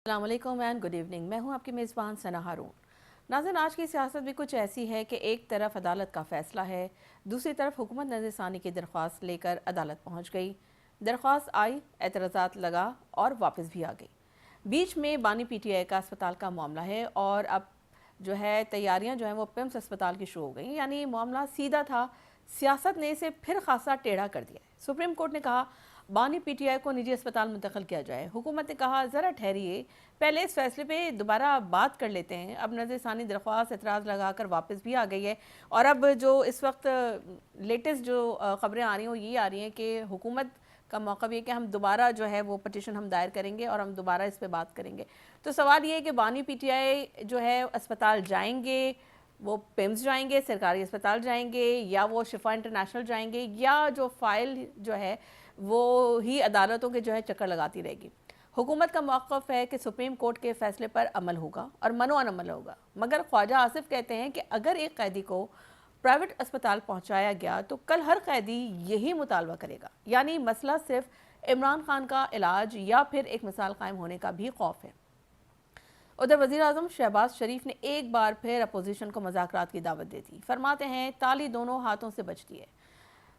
अस्सलाम वालेकुम and good evening. मैं हूं आपकी मेज़बान सना हारून। नाज़रीन, आज की सियासत भी कुछ ऐसी है कि एक तरफ अदालत का फ़ैसला है, दूसरी तरफ हुकूमत नज़रसानी की दरख्वास्त लेकर अदालत पहुंच गई। दरख्वास्त आई, एतराज़ात लगा और वापस भी आ गई। बीच में बानी पीटीआई का अस्पताल का मामला है और अब जो है तैयारियां जो हैं वो पिम्स अस्पताल की शुरू हो गई। यानी मामला सीधा था, सियासत ने इसे फिर खासा टेढ़ा कर दिया है। सुप्रीम कोर्ट ने कहा बानी पीटीआई को निजी अस्पताल मुंतकिल किया जाए। हुकूमत ने कहा ज़रा ठहरिए, पहले इस फैसले पे दोबारा बात कर लेते हैं। अब नज़रसानी दरख्वास्त एतराज़ लगाकर वापस भी आ गई है और अब जो इस वक्त लेटेस्ट जो ख़बरें आ रही हैं वो ये आ रही हैं कि हुकूमत का मौक़िफ़ ये कि हम दोबारा जो है वो पटिशन हम दायर करेंगे और हम दोबारा इस पर बात करेंगे। तो सवाल ये है कि बानी पीटीआई जो है अस्पताल जाएंगे, वो पिम्स जाएंगे, सरकारी अस्पताल जाएंगे, या वो शिफा इंटरनेशनल जाएंगे, या जो फ़ाइल जो है वो ही अदालतों के जो है चक्कर लगाती रहेगी। हुकूमत का मौक़िफ़ है कि सुप्रीम कोर्ट के फ़ैसले पर अमल होगा और मनोअन अमल होगा। मगर ख्वाजा आसिफ कहते हैं कि अगर एक कैदी को प्राइवेट अस्पताल पहुंचाया गया तो कल हर कैदी यही मुतालबा करेगा। यानी मसला सिर्फ इमरान खान का इलाज या फिर एक मिसाल कायम होने का भी खौफ है। उधर वज़ीर आज़म शहबाज शरीफ ने एक बार फिर अपोजिशन को मुज़ाकरात की दावत दे दी। फरमाते हैं ताली दोनों हाथों से बजती है।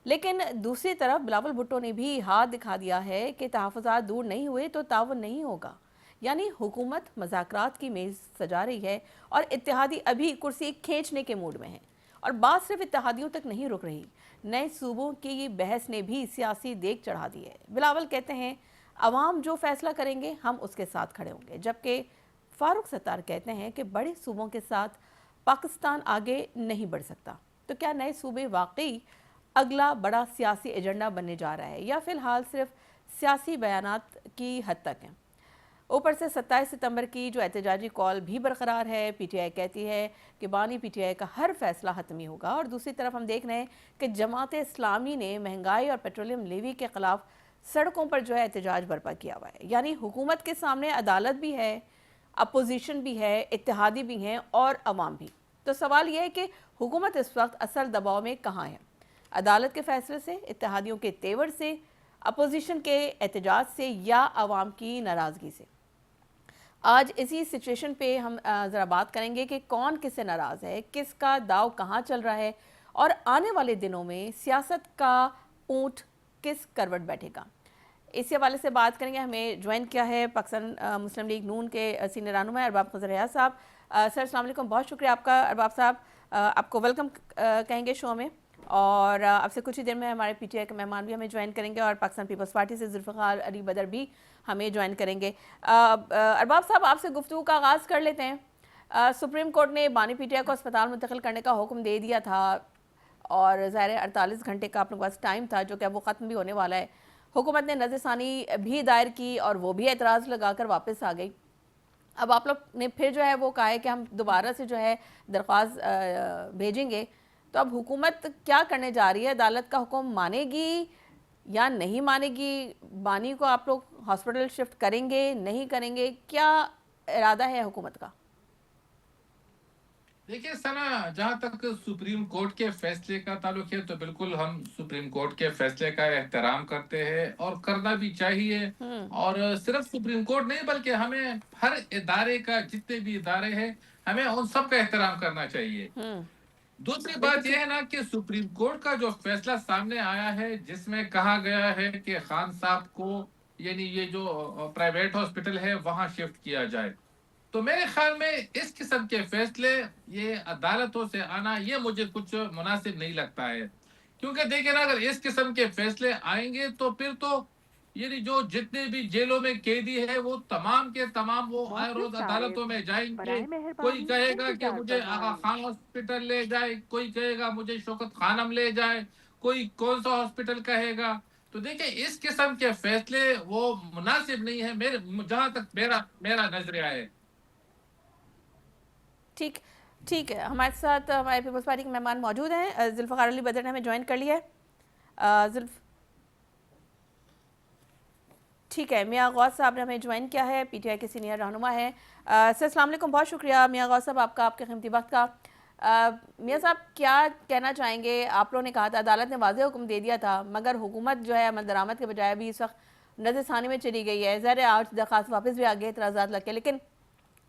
लेकिन दूसरी तरफ बिलावल भुट्टो ने भी हाथ दिखा दिया है कि तहफ़्फ़ुज़ात दूर नहीं हुए तो ताउन नहीं होगा। यानी हुकूमत मुज़ाकरात की मेज़ सजा रही है और इत्तेहादी अभी कुर्सी खींचने के मूड में हैं। और बात सिर्फ इत्तेहादियों तक नहीं रुक रही, नए सूबों की ये बहस ने भी सियासी देग चढ़ा दी है। बिलावल कहते हैं अवाम जो फैसला करेंगे हम उसके साथ खड़े होंगे, जबकि फारूक सत्तार कहते हैं कि बड़े सूबों के साथ पाकिस्तान आगे नहीं बढ़ सकता। तो क्या नए सूबे वाकई अगला बड़ा सियासी एजेंडा बनने जा रहा है या फ़िलहाल सिर्फ सियासी बयानात की हद तक हैं? ऊपर से 27 सितंबर की जो एहतजाजी कॉल भी बरकरार है। पीटीआई कहती है कि बानी पीटीआई का हर फैसला हतमी होगा और दूसरी तरफ हम देख रहे हैं कि जमात इस्लामी ने महंगाई और पेट्रोलियम लेवी के ख़िलाफ़ सड़कों पर जो है एहतजाज बर्पा किया हुआ है। यानी हुकूमत के सामने अदालत भी है, अपोजिशन भी है, इत्तेहादी भी हैं और अवाम भी। तो सवाल यह है कि हुकूमत इस वक्त असल दबाव में कहाँ है? अदालत के फैसले से, इत्तेहादियों के तेवर से, अपोजिशन के एहतजाज से, या आवाम की नाराज़गी से? आज इसी सिचुएशन पे हम ज़रा बात करेंगे कि कौन किससे नाराज़ है, किसका दाव कहाँ चल रहा है और आने वाले दिनों में सियासत का ऊँट किस करवट बैठेगा। इसी हवाले से बात करेंगे। हमें ज्वाइन किया है पाकिस्तान मुस्लिम लीग नून के सीनियर रहनुमा अरबाब खज़र रियाज साहब। सर अस्सलाम वालेकुम, बहुत शुक्रिया आपका। अरबाब साहब, आपको वेलकम कहेंगे शो में। और आपसे कुछ ही देर में हमारे पीटीआई के मेहमान भी हमें ज्वाइन करेंगे और पाकिस्तान पीपल्स पार्टी से जुल्फ़िकार अली बदर भी हमें ज्वाइन करेंगे। अरबाब साहब, आपसे गुफ्तगू का आगाज़ कर लेते हैं। सुप्रीम कोर्ट ने बानी पीटीआई को अस्पताल मुंतकिल करने का हुक्म दे दिया था और ज़ाहिर है 48 घंटे का अपने पास टाइम था, जो कि अब वो ख़त्म भी होने वाला है। हुकूमत ने नज़रसानी भी दायर की और वो भी एतराज़ लगाकर वापस आ गई। अब आप लोग ने फिर जो है वो कहा है कि हम दोबारा से जो है दरख्वास्त भेजेंगे। तो अब हुकूमत क्या करने जा रही है? अदालत का हुक्म मानेगी या नहीं मानेगी? बानी को आप लोग हॉस्पिटल शिफ्ट करेंगे, नहीं करेंगे? क्या इरादा है हुकूमत का? देखिए सना, जहां तक सुप्रीम कोर्ट के फैसले का ताल्लुक है तो बिल्कुल हम सुप्रीम कोर्ट के फैसले का एहतराम करते हैं और करना भी चाहिए। हम्म। और सिर्फ सुप्रीम कोर्ट नहीं बल्कि हमें हर इदारे का, जितने भी इदारे हैं, हमें उन सब का एहतराम करना चाहिए। हम्म। दूसरी बिल्कुल बात यह ठीक। है ना कि सुप्रीम कोर्ट का जो फैसला सामने आया है जिसमें कहा गया है कि खान साहब को, यानी ये जो प्राइवेट हॉस्पिटल है, वहां शिफ्ट किया जाए, तो मेरे ख्याल में इस किस्म के फैसले ये अदालतों से आना, ये मुझे कुछ मुनासिब नहीं लगता है। क्योंकि देखिए ना, अगर इस किस्म के फैसले आएंगे तो फिर तो ये जो जितने भी जेलों में कैदी है वो तमाम के तमाम वो आए मोहतरम रोज सारिन, अदालतों में जाएंगे। बराए कोई मेहरबानी कहेगा कि इंतजार मुझे आगा फरमाएं। खान हॉस्पिटल ले जाए, कोई कहेगा मुझे शौकत खानम ले जाए, कोई कौन सा हॉस्पिटल कहेगा। तो देखिए, इस किस्म के फैसले वो मुनासिब नहीं है, मेरे जहां तक मेरा मेरा नजरिया है। ठीक ठीक है, हमारे साथ हमारे पीपल्स पार्टी के मेहमान मौजूद हैं। जुल्फ़िकार अली बदर ने हमें ज्वाइन कर लिया है। जुल्फ ठीक है, मियाँ गौस साहब ने हमें ज्वाइन किया है, पीटीआई के सीनियर रहनुमा है। सर अस्सलाम वालेकुम, बहुत शुक्रिया मियाँ गौस साहब आपका, आपके कीमती वक्त का। मियाँ साहब, क्या कहना चाहेंगे? आप लोगों ने कहा था, अदालत ने वाज़ेह हुक्म दे दिया था, मगर हुकूमत जो है अमल दरामद के बजाय भी इस वक्त नज़रसानी में चली गई है, ज़ाहिर है आज दरख्वास्त वापस भी आ गई, एतराज़ात लग के, लेकिन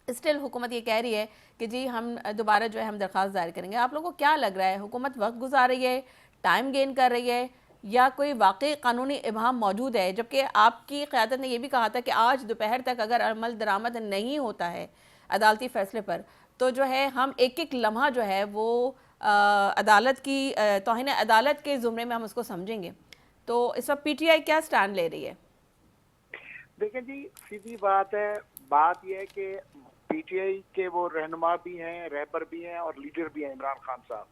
स्टिल हुकूमत ये कह रही है कि जी हम दोबारा जो है हम दरख्वास्त दायर करेंगे। आप लोगों को क्या लग रहा है, हुकूमत वक्त गुजार रही है, टाइम गेन कर रही है, या कोई वाकई कानूनी इबाहम मौजूद है? जबकि आपकी क़यादत ने यह भी कहा था कि आज दोपहर तक अगर अमल दरामद नहीं होता है अदालती फ़ैसले पर, तो जो है हम एक एक लम्हा जो है वो अदालत की तौहीन अदालत के ज़ुमरे में हम उसको समझेंगे। तो इस वक्त पीटीआई क्या स्टैंड ले रही है? देखें जी, सीधी बात है। बात यह है कि पीटीआई के वो रहनुमा भी हैं, रहबर भी हैं और लीडर भी हैं इमरान खान साहब,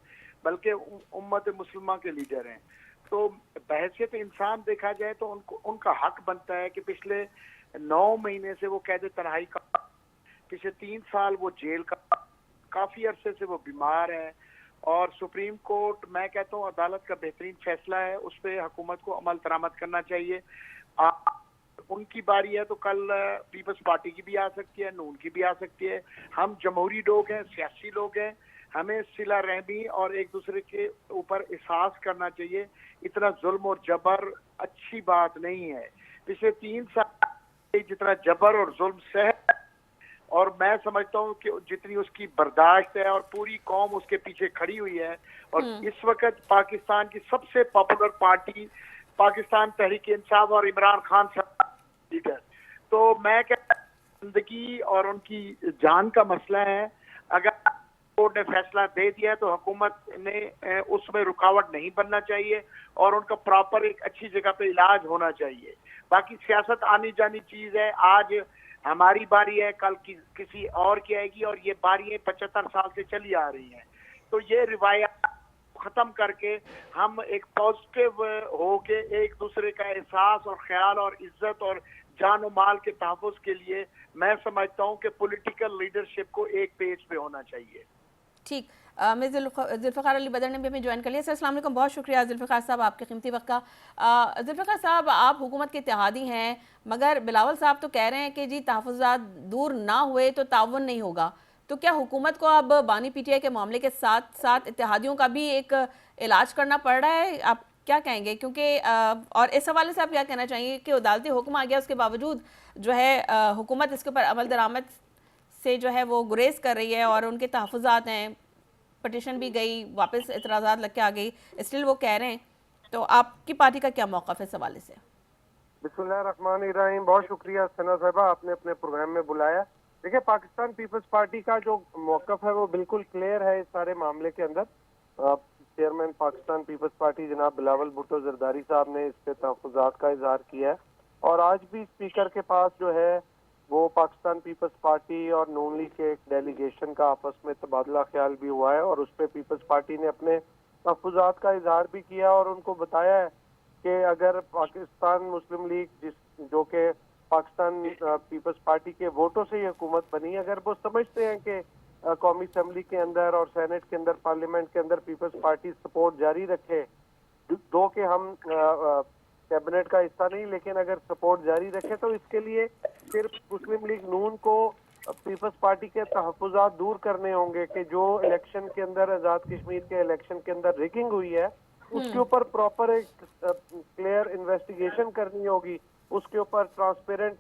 बल्कि उम्मत मुसलमान के लीडर हैं। तो बहैसियत इंसान देखा जाए तो उनका हक बनता है कि पिछले 9 महीने से वो कैद तन्हाई का, पिछले 3 साल वो जेल का, काफी अरसे से वो बीमार है, और सुप्रीम कोर्ट, मैं कहता हूँ अदालत का बेहतरीन फैसला है, उस पर हुकूमत को अमल दरामद करना चाहिए। उनकी बारी है तो कल पीपल्स पार्टी की भी आ सकती है, नून की भी आ सकती है। हम जमहूरी लोग हैं, सियासी लोग हैं, हमें सिला रहमी और एक दूसरे के ऊपर एहसास करना चाहिए। इतना जुल्म और जबर अच्छी बात नहीं है। पिछले 3 साल जितना जबर और जुल्म सह, और मैं समझता हूँ कि जितनी उसकी बर्दाश्त है, और पूरी कौम उसके पीछे खड़ी हुई है। और इस वक्त पाकिस्तान की सबसे पॉपुलर पार्टी पाकिस्तान तहरीक इंसाफ और इमरान खान साहब लीडर, तो मैं कहता हूं जिंदगी और उनकी जान का मसला है। अगर कोर्ट ने फैसला दे दिया तो हुकूमत ने उसमें रुकावट नहीं बनना चाहिए, और उनका प्रॉपर एक अच्छी जगह पे इलाज होना चाहिए। बाकी सियासत आनी जानी चीज है। आज हमारी बारी है, कल किसी और की आएगी, और ये बारी 75 साल से चली आ रही है। तो ये रिवायत खत्म करके हम एक पॉजिटिव होके एक दूसरे का एहसास और ख्याल और इज्जत और जान और माल के तहफ़्फ़ुज़ के लिए, मैं समझता हूँ कि पॉलिटिकल लीडरशिप को एक पेज पे होना चाहिए। ठीक, मैं जुल्फ़िकार अली बदर ने भी हमें ज्वाइन कर लिया। सर अस्सलाम वालेकुम, बहुत शुक्रिया जुल्फ़िकार साहब आपके कीमती वक्त का। जुल्फ़िकार साहब, आप हुकूमत के इत्तेहादी हैं, मगर बिलावल साहब तो कह रहे हैं कि जी तहफ़्फ़ुज़ात दूर ना हुए तो ताउन नहीं होगा। तो क्या हुकूमत को अब बानी पीटीआई के मामले के साथ साथ इत्तेहादियों का भी एक इलाज करना पड़ रहा है? आप क्या कहेंगे? क्योंकि और इस हवाले से आप क्या कहना चाहेंगे कि अदालती हुक्म आ गया, उसके बावजूद जो है हुकूमत इसके ऊपर अमल दरामद से जो है वो गुरेज कर रही है, और उनके तहफ़्फ़ुज़ात हैं, पटिशन भी गई, वापस एतराज़ात लग के आ गई, स्टिल वो कह रहे हैं। तो आपकी पार्टी का क्या मौक़िफ़ है इस हवाले से? बिस्मिल्लाहिर्रहमानिर्रहीम, बहुत शुक्रिया सना साहबा, आपने अपने प्रोग्राम में बुलाया। देखिए, पाकिस्तान पीपल्स पार्टी का जो मौक़िफ़ है वो बिल्कुल क्लियर है इस सारे मामले के अंदर। चेयरमैन पाकिस्तान पीपल्स पार्टी जनाब बिलावल भुट्टो जरदारी साहब ने इस पे तहफ़्फ़ुज़ात का इज़हार किया है, और आज भी स्पीकर के पास जो है वो पाकिस्तान पीपल्स पार्टी और नून लीग के एक डेलीगेशन का आपस में तबादला ख्याल भी हुआ है, और उस पर पीपल्स पार्टी ने अपने तहफ़्फ़ुज़ात का इज़हार भी किया, और उनको बताया है कि अगर पाकिस्तान मुस्लिम लीग जो कि पाकिस्तान पीपल्स पार्टी के वोटों से ही हुकूमत बनी, अगर वो समझते हैं कि कौमी असम्बली के अंदर और सेनेट के अंदर, पार्लियामेंट के अंदर पीपल्स पार्टी सपोर्ट जारी रखे, दो के हम कैबिनेट का हिस्सा नहीं, लेकिन अगर सपोर्ट जारी रखे, तो इसके लिए सिर्फ मुस्लिम लीग नून को पीपल्स पार्टी के तहफ़्फ़ुज़ात दूर करने होंगे कि जो इलेक्शन के अंदर, आज़ाद कश्मीर के इलेक्शन के अंदर रिगिंग हुई है, उसके ऊपर प्रॉपर एक क्लियर इन्वेस्टिगेशन करनी होगी, उसके ऊपर ट्रांसपेरेंट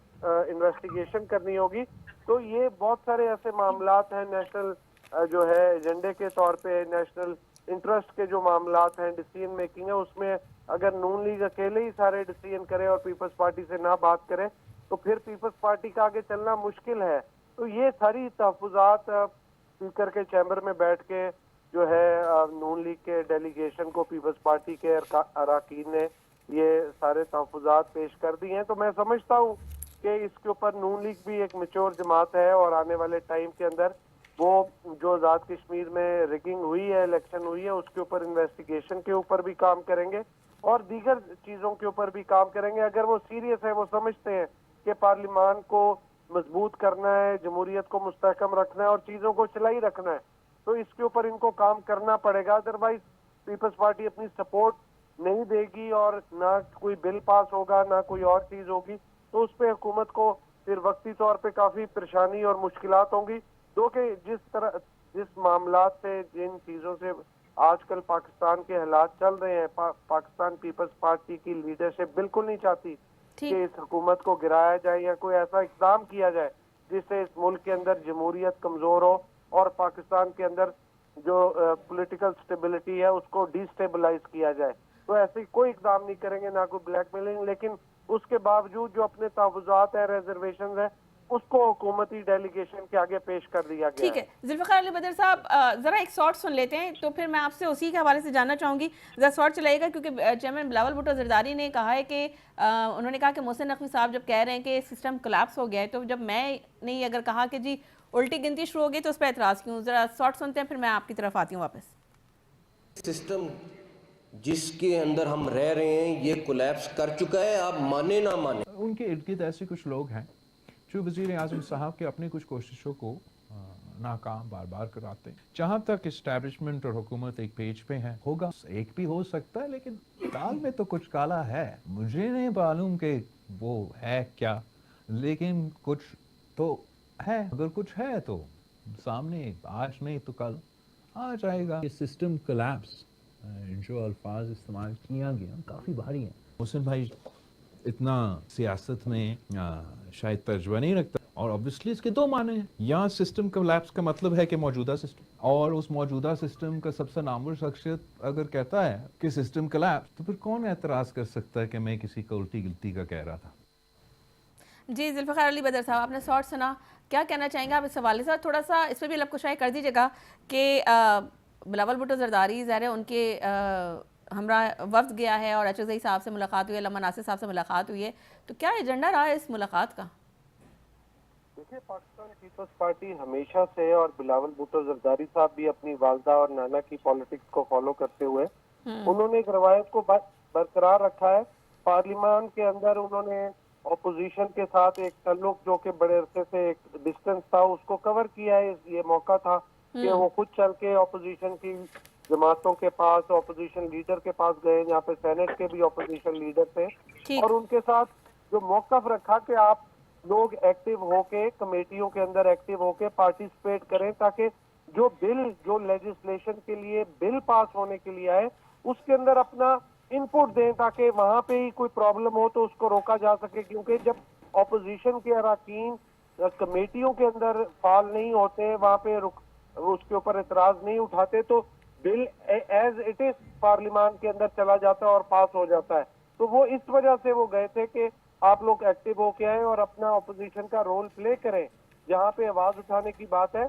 इन्वेस्टिगेशन करनी होगी। तो ये बहुत सारे ऐसे मामलात हैं, नेशनल जो है एजेंडे के तौर पे, नेशनल इंटरेस्ट के जो मामलात हैं, डिसीजन मेकिंग है, उसमें अगर नून लीग अकेले ही सारे डिसीजन करे और पीपल्स पार्टी से ना बात करे, तो फिर पीपल्स पार्टी का आगे चलना मुश्किल है। तो ये सारी तहफ़्फ़ुज़ात स्पीकर के चैम्बर में बैठ के जो है नून लीग के डेलीगेशन को पीपल्स पार्टी के अरकान ने ये सारे तहफ़्फ़ुज़ात पेश कर दिए हैं। तो मैं समझता हूँ कि इसके ऊपर नून लीग भी एक मैच्योर जमात है, और आने वाले टाइम के अंदर वो जो आज़ाद कश्मीर में रिगिंग हुई है, इलेक्शन हुई है, उसके ऊपर इन्वेस्टिगेशन के ऊपर भी काम करेंगे, और दीगर चीज़ों के ऊपर भी काम करेंगे। अगर वो सीरियस है, वो समझते हैं कि पार्लियामान को मजबूत करना है, जमहूरियत को मुस्तहकम रखना है और चीज़ों को चलाई रखना है, तो इसके ऊपर इनको काम करना पड़ेगा। अदरवाइज पीपल्स पार्टी अपनी सपोर्ट नहीं देगी, और ना कोई बिल पास होगा, ना कोई और चीज़ होगी, तो उस पर हुकूमत को फिर वक्ती तौर पे काफ़ी परेशानी और मुश्किलात होंगी। जो कि जिस मामलात से, जिन चीज़ों से आजकल पाकिस्तान के हालात चल रहे हैं, पाकिस्तान पीपल्स पार्टी की लीडरशिप बिल्कुल नहीं चाहती ठीक। कि इस हुकूमत को गिराया जाए या कोई ऐसा इकदाम किया जाए जिससे इस मुल्क के अंदर जमहूरियत कमजोर हो और पाकिस्तान के अंदर जो पॉलिटिकल स्टेबिलिटी है उसको डिस्टेबलाइज किया जाए। तो ऐसे कोई इकदाम नहीं करेंगे, ना कोई ब्लैकमेलिंग, लेकिन उसके बावजूद जो अपने तहफ़्फ़ुज़ात है, रिजर्वेशन है, उसको हुकूमती डेलीगेशन के आगे पेश कर दिया गया ठीक है जुल्फ़िकार अली बदर साहब, ज़रा एक शॉर्ट सुन लेते हैं तो फिर मैं आपसे उसी के हवाले से जानना चाहूँगी। ज़रा शॉर्ट चलाइएगा क्योंकि चेयरमैन बिलावल भुट्टो ज़रदारी ने कहा है कि उन्होंने कहा कि मोहसिन नकवी साहब जब कह रहे हैं कि सिस्टम कोलैप्स हो गया है, तो जब मैं नहीं अगर कहा कि जी उल्टी गिनती शुरू हो गई तो उस पर एतराज़ क्यों? ज़रा शॉर्ट सुनते हैं फिर मैं आपकी तरफ आती हूँ वापस। सिस्टम जिसके अंदर हम रह रहे हैं ये कोलैप्स कर चुका है, आप माने ना माने। उनके इर्द गिर्द ऐसे कुछ लोग हैं जो वज़ीर आज़म साहब के अपनी कुछ कोशिशों को नाकाम बार बार कराते हैं। जहाँ तक इस्टेब्लिशमेंट और हुकूमत एक पेज पे है, होगा एक भी हो सकता है, लेकिन दाल में तो कुछ काला है। मुझे नहीं मालूम कि वो है क्या, लेकिन कुछ तो है। अगर कुछ है तो सामने आज नहीं तो कल आ जाएगा। ये सिस्टम कोलैप्स जो अल्फाज इस्तेमाल किया गया काफ़ी भारी है। हुसैन भाई इतना सियासत में शायद तर्जुमा नहीं रखता, और ऑब्वियसली इसके दो माने हैं। यहाँ सिस्टम कोलैप्स का मतलब है कि मौजूदा सिस्टम, और उस मौजूदा सिस्टम का सबसे नामुवर शख्सियत अगर कहता है कि सिस्टम कोलैप्स, तो फिर कौन एतराज़ कर सकता है कि मैं किसी को उल्टी गिल्टी का कह रहा था। जी जुल्फ़िकार अली बदर साहब, आपने शॉर्ट सुना, क्या कहना चाहेंगे आप इस हवाले से? थोड़ा सा इस पर भी लबकुशाई कर दीजिएगा कि बिलावल भुट्टो ज़रदारी ज़ाहिर है उनके हमरा वफ्द गया है और अचज़ई साहब से मुलाकात हुई है, अल्लामा नासिर साहब से मुलाकात हुई है, तो क्या एजेंडा रहा है इस मुलाकात का? देखिए, पाकिस्तान पीपल्स पार्टी हमेशा से, और बिलावल भुट्टो जरदारी साहब भी अपनी वालदा और नाना की पॉलिटिक्स को फॉलो करते हुए उन्होंने एक रवायत को बरकरार रखा है। पार्लियामान के अंदर उन्होंने ऑपोजिशन के साथ एक ताल्लुक जो कि बड़े अरसे से एक डिस्टेंस था उसको कवर किया है। ये मौका था कि वो खुद चल के ऑपोजिशन की जमातों के पास, ऑपोजिशन लीडर के पास गए, यहाँ पे सेनेट के भी ऑपोजिशन लीडर थे, और उनके साथ जो मौकफ रखा कि आप लोग एक्टिव होके, कमेटियों के अंदर एक्टिव होके पार्टिसिपेट करें, ताकि जो बिल, जो लेजिस्लेशन के लिए बिल पास होने के लिए आए उसके अंदर अपना इनपुट दें, ताकि वहां पे ही कोई प्रॉब्लम हो तो उसको रोका जा सके। क्योंकि जब ऑपोजिशन के अरकान कमेटियों के अंदर फाल नहीं होते, वहां पे उसके ऊपर एतराज नहीं उठाते, तो बिल एज इट इज पार्लियामान के अंदर चला जाता है और पास हो जाता है। तो वो इस वजह से वो गए थे कि आप लोग एक्टिव होके आए और अपना ऑपोजिशन का रोल प्ले करें। जहाँ पे आवाज उठाने की बात है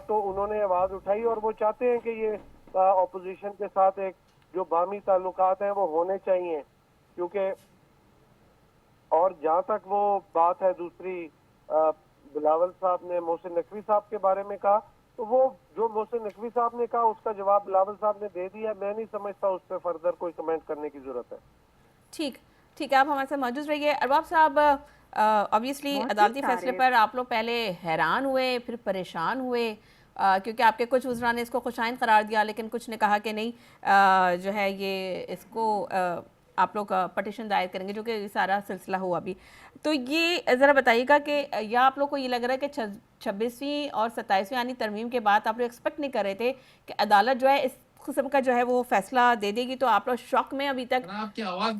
तो उन्होंने आवाज उठाई, और वो चाहते हैं कि ये ऑपोजिशन के साथ एक जो बामी ताल्लुकात हैं वो होने चाहिए। क्योंकि और जहाँ तक वो बात है दूसरी, बिलावल साहब ने मोहसिन नकवी साहब के बारे में कहा, तो वो जो मोहसिन नकवी साहब ने कहा उसका जवाब बिलावल साहब ने दे दिया। मैं नहीं समझता उस पर फर्दर कोई कमेंट करने की जरूरत है। ठीक ठीक है, आप हमारे साथ मौजूद रहिए। अरबाब साहब, ऑब्वियसली अदालती फैसले पर आप लोग पहले हैरान हुए, फिर परेशान हुए, क्योंकि आपके कुछ वज़रा ने इसको खुशाइन करार दिया, लेकिन कुछ ने कहा कि नहीं, जो है ये इसको आप लोग पटिशन दायर करेंगे, जो कि सारा सिलसिला हुआ अभी। तो ये ज़रा बताइएगा कि या आप लोग को ये लग रहा है कि 26वीं और 27वीं यानी तरमीम के बाद आप लोग एक्सपेक्ट नहीं कर रहे थे कि अदालत जो है इस किस्म का जो है वो फैसला दे देगी, तो आप लोग शौक में अभी तक? आपकी आवाज,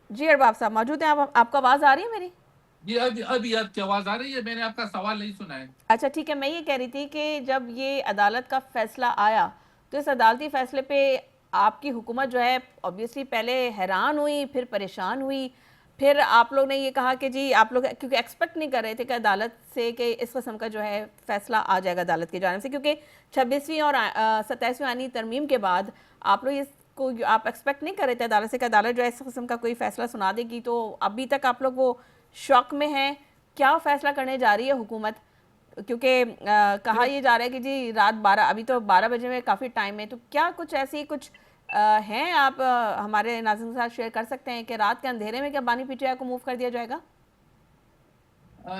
जी अरबाब साहब मौजूद हैं आप? आपको आवाज़ आ रही है मेरी? जी अभी आपकी आवाज आ रही है, मैंने आपका सवाल नहीं सुना है। अच्छा ठीक है, मैं ये कह रही थी कि जब ये अदालत का फैसला आया तो इस अदालती फैसले पे आपकी हुकूमत जो है ऑब्वियसली पहले हैरान हुई, फिर परेशान हुई, फिर आप लोग ने ये कहा कि जी आप लोग क्योंकि एक्सपेक्ट नहीं कर रहे थे कि अदालत से कि इस किस्म का जो है फैसला आ जाएगा अदालत की जानिब से, क्योंकि 26वीं और 27वीं यानी तरमीम के बाद आप लोग इसको आप एक्सपेक्ट नहीं कर रहे थे अदालत से कि अदालत जो है इस किस्म का कोई फैसला सुना देगी। तो अभी तक आप लोग वो शौक में हैं, क्या फैसला करने जा रही है हुकूमत? क्योंकि कहा ये जा रहा है कि जी रात 12, अभी तो 12 बजे में काफ़ी टाइम है, तो क्या कुछ ऐसी कुछ हैं आप हमारे नाज़रीन के साथ शेयर कर सकते हैं कि रात के अंधेरे में क्या बानी पीटीआई को मूव कर दिया जाएगा?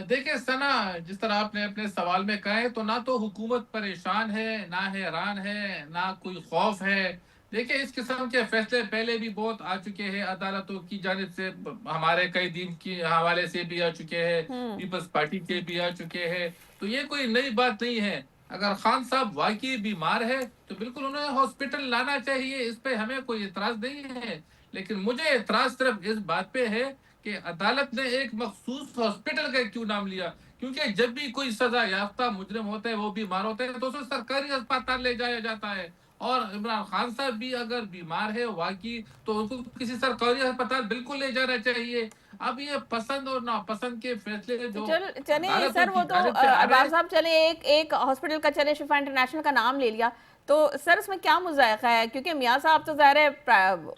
देखिए सना, जिस तरह आपने अपने सवाल में कहा है, तो ना तो हुकूमत परेशान है, ना हैरान है, ना कोई खौफ है। देखिए, इस किस्म के फैसले पहले भी बहुत आ चुके हैं अदालतों की जानिब से, हमारे कई दिन के हवाले से भी आ चुके हैं, पीपल्स पार्टी के भी आ चुके हैं, तो ये कोई नई बात नहीं है। अगर खान साहब वाकई बीमार है तो बिल्कुल उन्हें हॉस्पिटल लाना चाहिए, इस पे हमें कोई इतराज नहीं है। लेकिन मुझे एतराज सिर्फ इस बात पे है कि अदालत ने एक मखसूस हॉस्पिटल का क्यों नाम लिया, क्योंकि जब भी कोई सजा याफ्ता मुजरिम होते हैं, वो बीमार होते हैं, तो उसे सरकारी अस्पताल ले जाया जाता है। और इमरान खान साहब भी अगर बीमार है वाकई, तो उनको किसी सरकारी अस्पताल बिल्कुल ले जाना चाहिए। अब ये पसंद और नापसंद के फैसले जो चल चले अदालतों सर, की वो तो जानिब से आ रहे अरबाज हैं, साहब चले एक एक हॉस्पिटल का चले, शिफा इंटरनेशनल का नाम ले लिया, तो सर इसमें क्या मुज़ायका है? क्योंकि मियाँ साहब तो ज़ाहिर है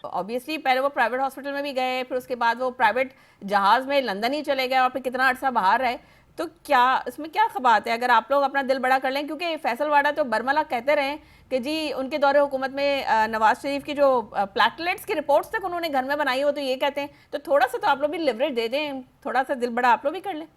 ऑब्वियसली पहले वो प्राइवेट हॉस्पिटल में भी गए, फिर उसके बाद वो प्राइवेट जहाज़ में लंदन ही चले गए और फिर कितना अर्सा बाहर रहे। तो क्या इसमें क्या बात है अगर आप लोग अपना दिल बड़ा कर लें? क्योंकि फैसल वाडा तो बरमला कहते रहे कि जी उनके दौरे हुकूमत में नवाज शरीफ की जो प्लेटलेट्स की रिपोर्ट्स तक उन्होंने घर में बनाई हो, तो ये कहते हैं, तो थोड़ा सा तो आप लोग भी लिवरेज दे दें, थोड़ा सा दिल बड़ा आप लोग भी कर लें।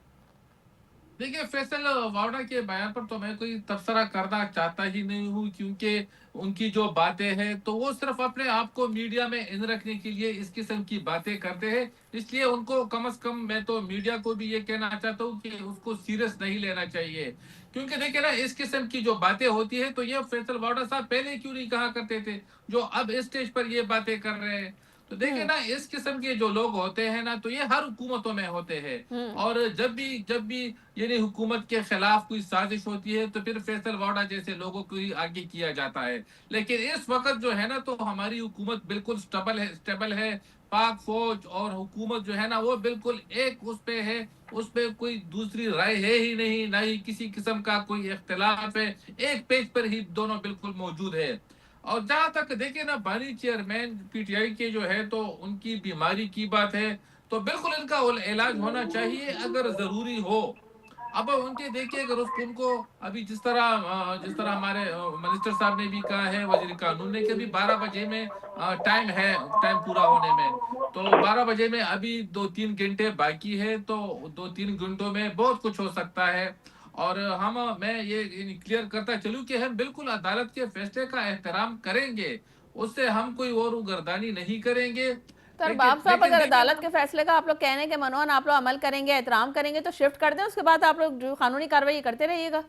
देखिए फैसल वावड़ा के बयान पर तो मैं कोई तबसरा करना चाहता ही नहीं हूँ, क्योंकि उनकी जो बातें हैं तो वो सिर्फ अपने आप को मीडिया में इन रखने के लिए इस किस्म की बातें करते हैं। इसलिए उनको कम से कम मैं तो मीडिया को भी ये कहना चाहता हूँ कि उसको सीरियस नहीं लेना चाहिए। क्योंकि देखिए ना, इस किस्म की जो बातें होती है तो ये फैसल वावड़ा साहब पहले क्यों नहीं कहा करते थे, जो अब इस स्टेज पर ये बातें कर रहे हैं। तो देखिए ना, इस किस्म के जो लोग होते हैं ना, तो ये हर हुकूमतों में होते हैं। और जब भी यानी हुकूमत के खिलाफ कोई साजिश होती है, तो फिर फैसल वाडा जैसे लोगों को ही आगे किया जाता है। लेकिन इस वक्त जो है ना, तो हमारी हुकूमत बिल्कुल स्टेबल है। पाक फौज और हुकूमत जो है ना, वो बिल्कुल एक उस पे है, उस पे कोई दूसरी राय है ही नहीं, ना ही किसी किस्म का कोई इख्तिलाफ है। एक पेज पर ही दोनों बिल्कुल मौजूद है। और जहां तक देखिए ना, बानी चेयरमैन पीटीआई के जो है, तो उनकी बीमारी की बात है, तो बिल्कुल इनका इलाज होना चाहिए अगर जरूरी हो। अब उनके देखिए, अगर उसको उनको अभी जिस तरह हमारे मिनिस्टर साहब ने भी कहा है, वजीर कानून ने, कि अभी 12 बजे में टाइम है, टाइम पूरा होने में, तो 12 बजे में अभी 2-3 घंटे बाकी है, तो 2-3 घंटों में बहुत कुछ हो सकता है। और मैं ये क्लियर करता चलूं कि हम बिल्कुल अदालत के फैसले का एहतराम करेंगे, उससे हम कोई और गर्दानी नहीं करेंगे। तो लेकिन अरबाब साहब, लेकिन अगर देखिए अदालत ना, के फैसले का आप लोग कहने के मनोन आप लोग अमल करेंगे, एहतराम करेंगे, तो शिफ्ट कर दें, उसके बाद आप लोग जो कानूनी कार्रवाई करते रहिएगा।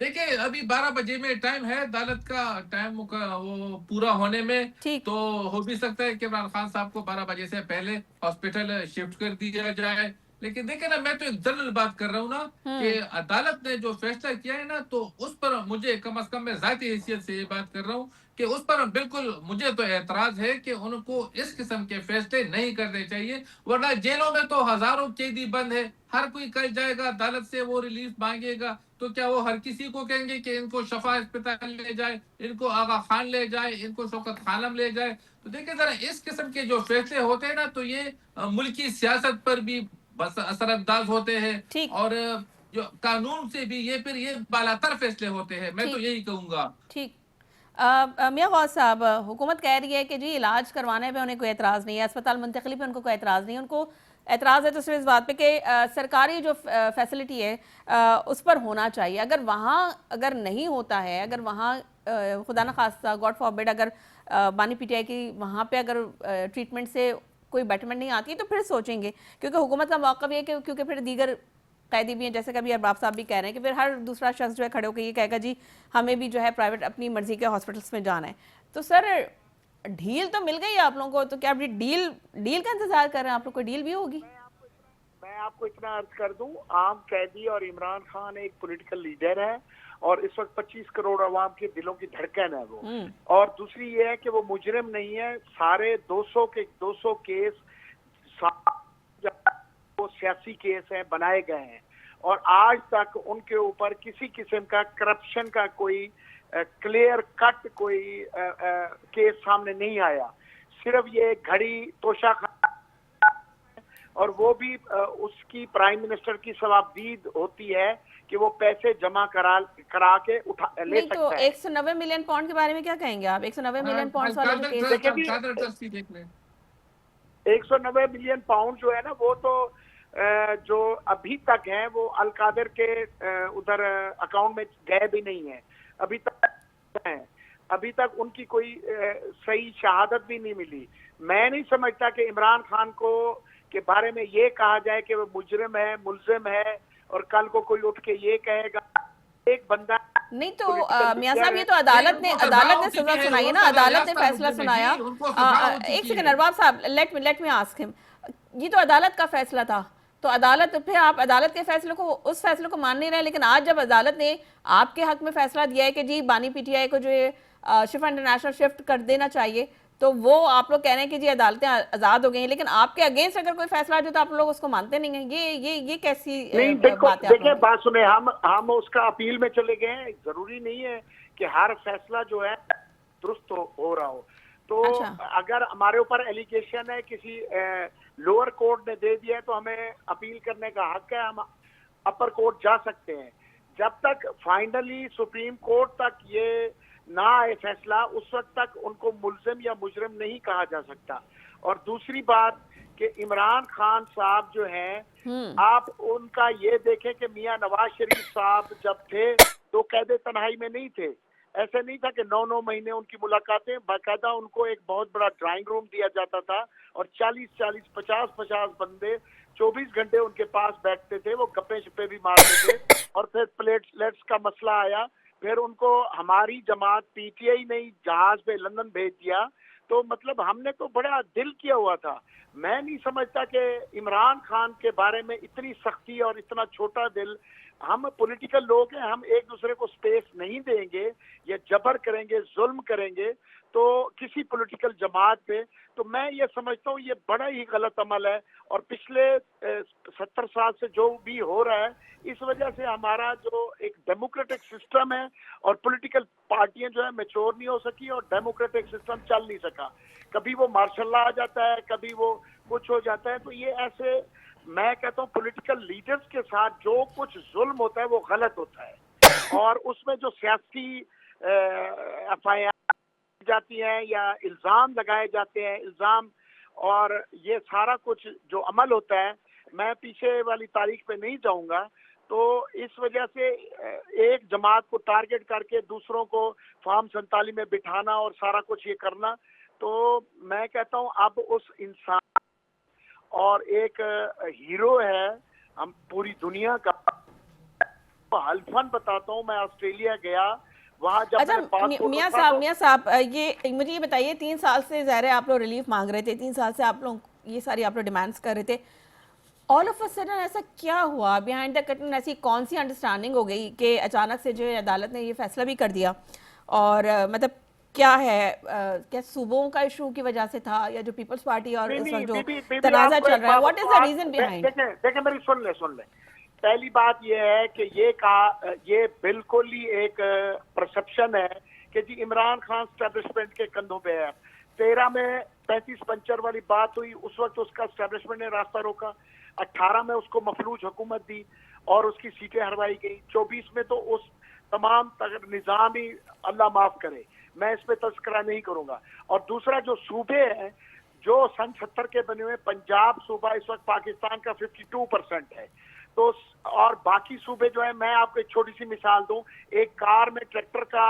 देखिए अभी 12 बजे में टाइम है, अदालत का टाइम का वो पूरा होने में। ठीक। तो हो भी सकता है कि इमरान खान साहब को 12 बजे से पहले हॉस्पिटल शिफ्ट कर दिया जाए। लेकिन देखिए ना, मैं तो एक जनरल बात कर रहा हूँ ना, कि अदालत ने जो फैसला किया है ना, तो उस पर मुझे कम से कम, मैं जाती हैसियत से ये बात कर रहा हूँ कि उस पर बिल्कुल मुझे तो एतराज है कि उनको इस किस्म के फैसले नहीं करने चाहिए। वरना जेलों में तो हजारों कैदी बंद है, हर कोई कल जाएगा अदालत से, वो रिलीफ मांगेगा, तो क्या वो हर किसी को कहेंगे कि इनको शफा अस्पताल ले जाए, इनको आगा खान ले जाए, इनको शौकत खानम ले जाए? तो देखिए जरा, इस किस्म के जो फैसले होते हैं ना, तो ये मुल्की सियासत पर भी बस असरअंदाज होते हैं। ठीक। और जो कानून से भी फिर ये बालातर फैसले होते हैं, मैं तो ठीक। यही कहूंगा। ठीक। मियाँ गौस साहब, हुकूमत कह रही है कि जी इलाज करवाने पे उन्हें कोई एतराज़ नहीं है, अस्पताल मुंतकली पे उनको कोई एतराज़ नहीं है, उनको एतराज़ है तो सिर्फ इस बात पे कि सरकारी जो फैसिलिटी है उस पर होना चाहिए। अगर वहाँ अगर नहीं होता है, अगर वहाँ खुदा न खास्ता गॉड फॉरबिड अगर बानी पीटीआई की वहाँ पे अगर ट्रीटमेंट से कोई बेटरमेंट नहीं आती है, तो फिर सोचेंगे। क्योंकि हुकूमत का मौक़िफ़ ये है कि क्योंकि फिर दीगर कैदी भी हैं, जैसे कभी अरबाब साहब भी कह रहे हैं कि फिर हर दूसरा शख्स जो है खड़े होकर ये कहेगा जी हमें भी जो है प्राइवेट अपनी मर्जी के हॉस्पिटल्स में जाना है। तो सर ढील तो मिल गई आप लोगों को, तो क्या अभी डील का इंतजार कर रहे हैं आप लोग? कोई डील भी होगी? मैं आपको इतना अर्ज कर दूं, आम कैदी और इमरान खान एक पॉलिटिकल लीडर है, और इस वक्त 25 करोड़ अवाम के दिलों की धड़कन है वो। और दूसरी ये है कि वो मुजरिम नहीं है। सारे 200 केस वो सियासी केस हैं, बनाए गए हैं, और आज तक उनके ऊपर किसी किस्म का करप्शन का कोई क्लियर कट कोई केस सामने नहीं आया। सिर्फ ये घड़ी तोशा और वो भी उसकी प्राइम मिनिस्टर की सवाबदीद होती है कि वो पैसे जमा करा के उठा ले सकता तो है। 190 मिलियन पाउंड के बारे में क्या कहेंगे आप? 190 मिलियन पाउंड वाला जो केस 190 मिलियन पाउंड जो है ना, वो तो जो अभी तक है वो अलकादर के उधर अकाउंट में गए भी नहीं है अभी तक है। अभी तक उनकी कोई सही शहादत भी नहीं मिली। मैं नहीं समझता कि इमरान खान को के बारे में ये कहा जाए कि वो मुजरिम है, मुल्जिम है, और कल को कोई उठ के ये कहेगा एक बंदा नहीं तो political मियां leader साहब, ये है। तो अदालत ने उनको सजा हो सजा चुकी है, सुनाई है रोल ना, का अदालत ने रास्ता फैसला मुद्दे में सुनाया। जी, उनको सजा हो एक चुकी सेकंड है। नरवाब साहब, लेट मी आस्क हिम। ये तो अदालत का फैसला था, तो अदालत, फिर आप अदालत के फैसले को, उस फैसले को मान नहीं रहे, लेकिन आज जब अदालत ने आपके हक में फैसला दिया है कि जी बानी पीटीआई को जो शिफा इंटरनेशनल शिफ्ट कर देना चाहिए, तो वो आप लोग कह रहे हैं कि जी अदालतें आजाद हो गई हैं, लेकिन आपके अगेंस्ट अगर कोई फैसला जो तो आप लोग उसको मानते नहीं हैं। ये कैसी नहीं, देखो बात है आप देखिए, लोगों की? बात सुने, हम उसका अपील में चले गए हैं। जरूरी नहीं है कि हर फैसला जो है दुरुस्त हो रहा हो। तो अच्छा। अगर हमारे ऊपर एलिगेशन है, किसी लोअर कोर्ट ने दे दिया है, तो हमें अपील करने का हक है, हम अपर कोर्ट जा सकते हैं। जब तक फाइनली सुप्रीम कोर्ट तक ये ना आए फैसला, उस वक्त तक उनको मुल्जिम या मुजरिम नहीं कहा जा सकता। और दूसरी बात कि इमरान खान साहब जो हैं, आप उनका ये देखें कि मियां नवाज शरीफ साहब जब थे तो कैदे तन्हाई में नहीं थे। ऐसे नहीं था कि 9-9 महीने उनकी मुलाकातें, बाकायदा उनको एक बहुत बड़ा ड्राइंग रूम दिया जाता था और 40-40, 50-50 बंदे 24 घंटे उनके पास बैठते थे। वो गप्पे शप्पे भी मारते थे। और फिर प्लेटलेट्स का मसला आया, फिर उनको हमारी जमात पीटीआई ने जहाज पे लंदन भेज दिया। तो मतलब हमने तो बड़ा दिल किया हुआ था। मैं नहीं समझता कि इमरान खान के बारे में इतनी सख्ती और इतना छोटा दिल। हम पॉलिटिकल लोग हैं, हम एक दूसरे को स्पेस नहीं देंगे या जबर करेंगे, जुल्म करेंगे तो किसी पॉलिटिकल जमात पे। तो मैं ये समझता हूँ ये बड़ा ही गलत अमल है। और पिछले 70 साल से जो भी हो रहा है, इस वजह से हमारा जो एक डेमोक्रेटिक सिस्टम है और पॉलिटिकल पार्टियां जो है मैच्योर नहीं हो सकी और डेमोक्रेटिक सिस्टम चल नहीं सका। कभी वो मार्शल लॉ आ जाता है, कभी वो कुछ हो जाता है। तो ये ऐसे, मैं कहता हूँ पॉलिटिकल लीडर्स के साथ जो कुछ जुल्म होता है वो गलत होता है। और उसमें जो सियासी FIR जाती हैं या इल्जाम लगाए जाते हैं, इल्जाम और ये सारा कुछ जो अमल होता है, मैं पीछे वाली तारीख पे नहीं जाऊंगा। तो इस वजह से एक जमात को टारगेट करके दूसरों को फॉर्म 47 में बिठाना और सारा कुछ ये करना, तो मैं कहता हूँ अब उस इंसान और एक हीरो है हम पूरी दुनिया का, हल्फन बताता हूँ। मैं ऑस्ट्रेलिया गया, वहाँ जब अच्छा मैंने पासपोर्ट मियां रखा साहब, तो मियां साहब, ये मुझे ये बताइए, 3 साल से ज़ाहिर है आप लोग रिलीफ मांग रहे थे, 3 साल से आप लोग ये सारी आप लोग डिमांड्स कर रहे थे। ऑल ऑफ अ सडन ऐसा क्या हुआ बिहाइंड द कर्टन? ऐसी कौन सी अंडरस्टैंडिंग हो गई कि अचानक से जो है अदालत ने ये फैसला भी कर दिया? और मतलब क्या है, क्या सूबों का इशू की वजह से था या जो पीपल्स पार्टी और इस वक्त जो बीबी तनाज़ा आपको चल एक रहा है, बात what is the reason behind? देखें मेरी सुन ले। पहली बात यह है कि ये बिल्कुल ही एक परसेप्शन है कि जी इमरान खान स्टैब्लिशमेंट के कंधों पे है। 13 में 35 पंचर वाली बात हुई, उस वक्त उसका स्टैब्लिशमेंट ने रास्ता रोका। 18 में उसको मफलूज हुकूमत दी और उसकी सीटें हरवाई गई। 24 में तो उस तमाम निजाम ही अल्लाह माफ करे, मैं इस पे तस्करा नहीं करूंगा। और दूसरा जो सूबे हैं जो सन 70 के बने हुए, पंजाब सूबा इस वक्त पाकिस्तान का 52% है। तो और बाकी सूबे जो है, मैं आपको एक छोटी सी मिसाल दूं, एक कार में ट्रैक्टर का